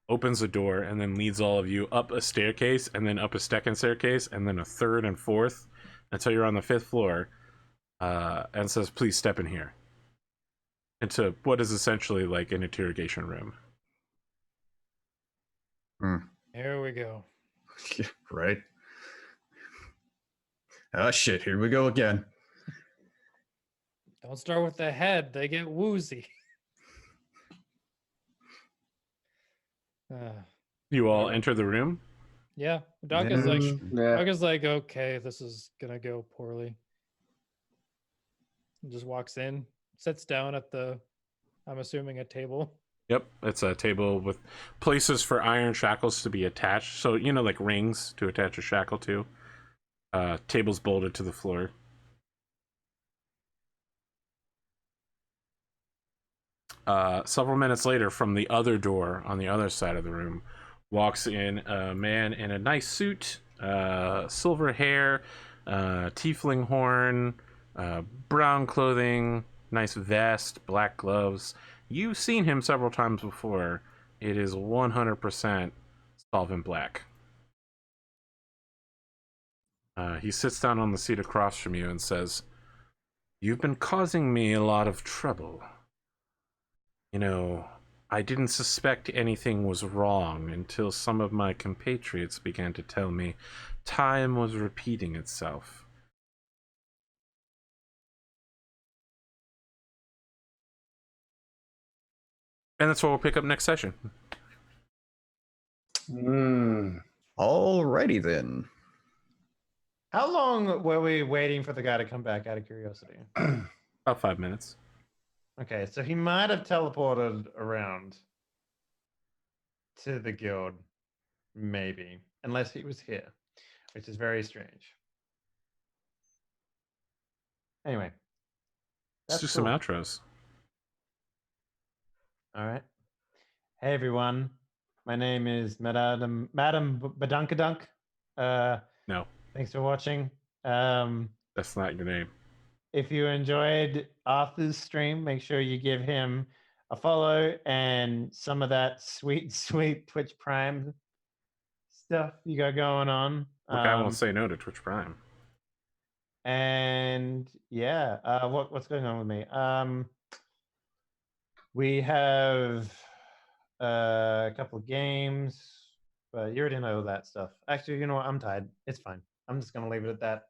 opens a door, and then leads all of you up a staircase, and then up a second staircase, and then a third and fourth, until you're on the 5th floor, and says, "Please step in here." Into what is essentially like an interrogation room. Here we go. Right. Oh shit, here we go again. Don't start with the head. They get woozy. You all enter the room. Yeah. Daka's like, Yeah. Daka's like, okay, this is gonna go poorly. And just walks in, sits down at the, I'm assuming, a table. Yep, it's a table with places for iron shackles to be attached. So, like rings to attach a shackle to. Tables bolted to the floor. Several minutes later, from the other door on the other side of the room, walks in a man in a nice suit, silver hair, tiefling horn, brown clothing, nice vest, black gloves. You've seen him several times before. It is 100% Solvent Black. He sits down on the seat across from you and says, "You've been causing me a lot of trouble. I didn't suspect anything was wrong until some of my compatriots began to tell me time was repeating itself. And that's what we'll pick up next session." Alrighty then. how long were we waiting for the guy to come back? Out of curiosity. About 5 minutes. Okay, so he might have teleported around to the guild, maybe, unless he was here, which is very strange. Anyway, Let's do some cool. outros. All right. Hey everyone, my name is Madam Badunkadunk. No, Thanks for watching. that's not your name. If you enjoyed Arthur's stream, make sure you give him a follow and some of that sweet, sweet Twitch Prime stuff you got going on. Look, I won't say no to Twitch Prime. And yeah, what's going on with me? We have a couple of games, but you already know that stuff. Actually, you know what? I'm tired. It's fine. I'm just gonna leave it at that.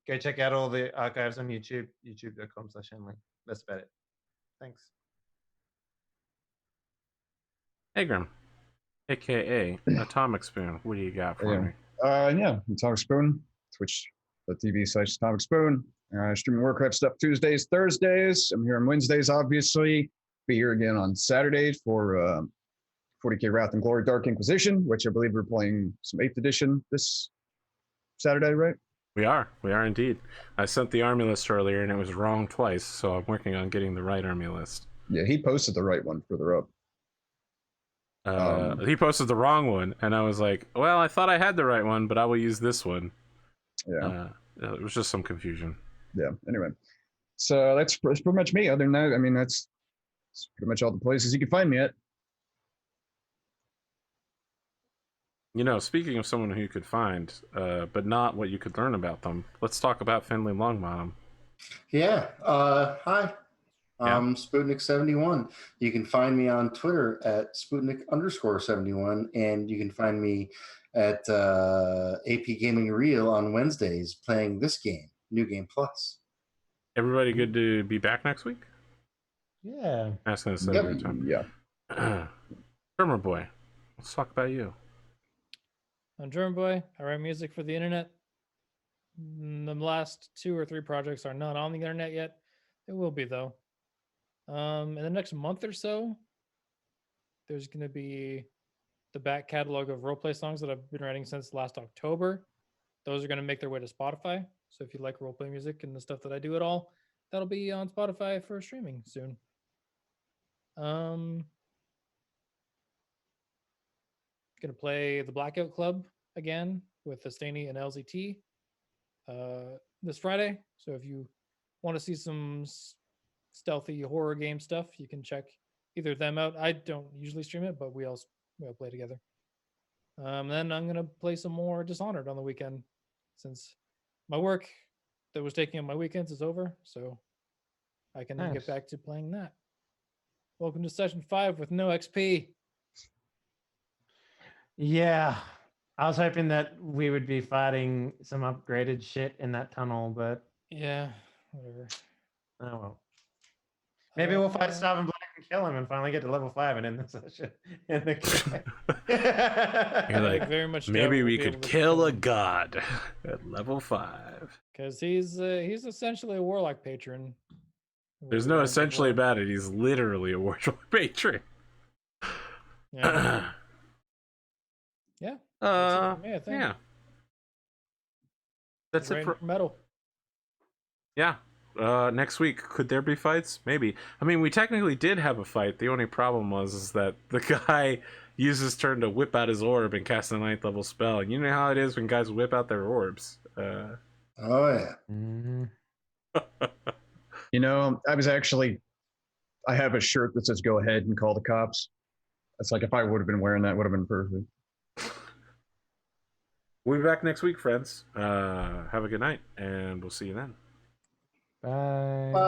Go check out all the archives on YouTube, youtube.com/Henley. That's about it. Thanks. Agram, aka Atomikspoon, what do you got for me? Yeah, Atomikspoon, twitch.tv/Atomikspoon. Streaming Warcraft stuff Tuesdays, Thursdays. I'm here on Wednesdays, obviously. Be here again on Saturdays for 40k Wrath and Glory Dark Inquisition, which I believe we're playing some 8th edition this Saturday, right? We are indeed. I sent the army list earlier and it was wrong twice, so I'm working on getting the right army list. Yeah, he posted the right one further up. He posted the wrong one, and I was like, well, I thought I had the right one, but I will use this one. Yeah. It was just some confusion. Yeah. Anyway, so that's pretty much me. Other than that, I mean, that's pretty much all the places you can find me at. You know, speaking of someone who you could find, but not what you could learn about them, let's talk about Finley Longbottom. Yeah. Hi. Yeah. I'm Spootnik71. You can find me on Twitter at Spootnik_71, and you can find me at APGamingREAL on Wednesdays playing this game, New Game Plus. Everybody good to be back next week? Yeah. Asking this Yep. every time. Yeah. Drumurboy, let's talk about you. I'm Drumurboy. I write music for the internet. The last 2 or 3 projects are not on the internet yet. It will be though. In the next month or so, there's going to be the back catalog of roleplay songs that I've been writing since last October. Those are going to make their way to Spotify. So if you like roleplay music and the stuff that I do at all, that'll be on Spotify for streaming soon. Gonna play the Blackout Club again with Astaney and LZT this Friday. So if you want to see some stealthy horror game stuff, you can check either of them out. I don't usually stream it, but we'll play together. Then I'm gonna play some more Dishonored on the weekend, since my work that was taking up my weekends is over, so I can Nice. get back to playing that. Welcome to session 5 with no XP. Yeah. I was hoping that we would be fighting some upgraded shit in that tunnel, but Yeah, whatever. oh well. Maybe we'll fight Starving Black and kill him and finally get to level 5 and end the session. You're like, very much doubt maybe we'll we be could able to kill kill a him. god at level 5. Because he's essentially a warlock patron. There's We no learned essentially before. about it. He's literally a warlord patron. Yeah. Yeah. That's it for me, I think. Yeah. That's it Right for metal. yeah. Next week, could there be fights? Maybe. I mean, we technically did have a fight. The only problem was that the guy used his turn to whip out his orb and cast a 9th level spell. And you know how it is when guys whip out their orbs. Oh, yeah. Mhm. You know, I have a shirt that says "Go ahead and call the cops." It's like if I would have been wearing that, would have been perfect. We'll be back next week, friends. Have a good night, and we'll see you then. Bye.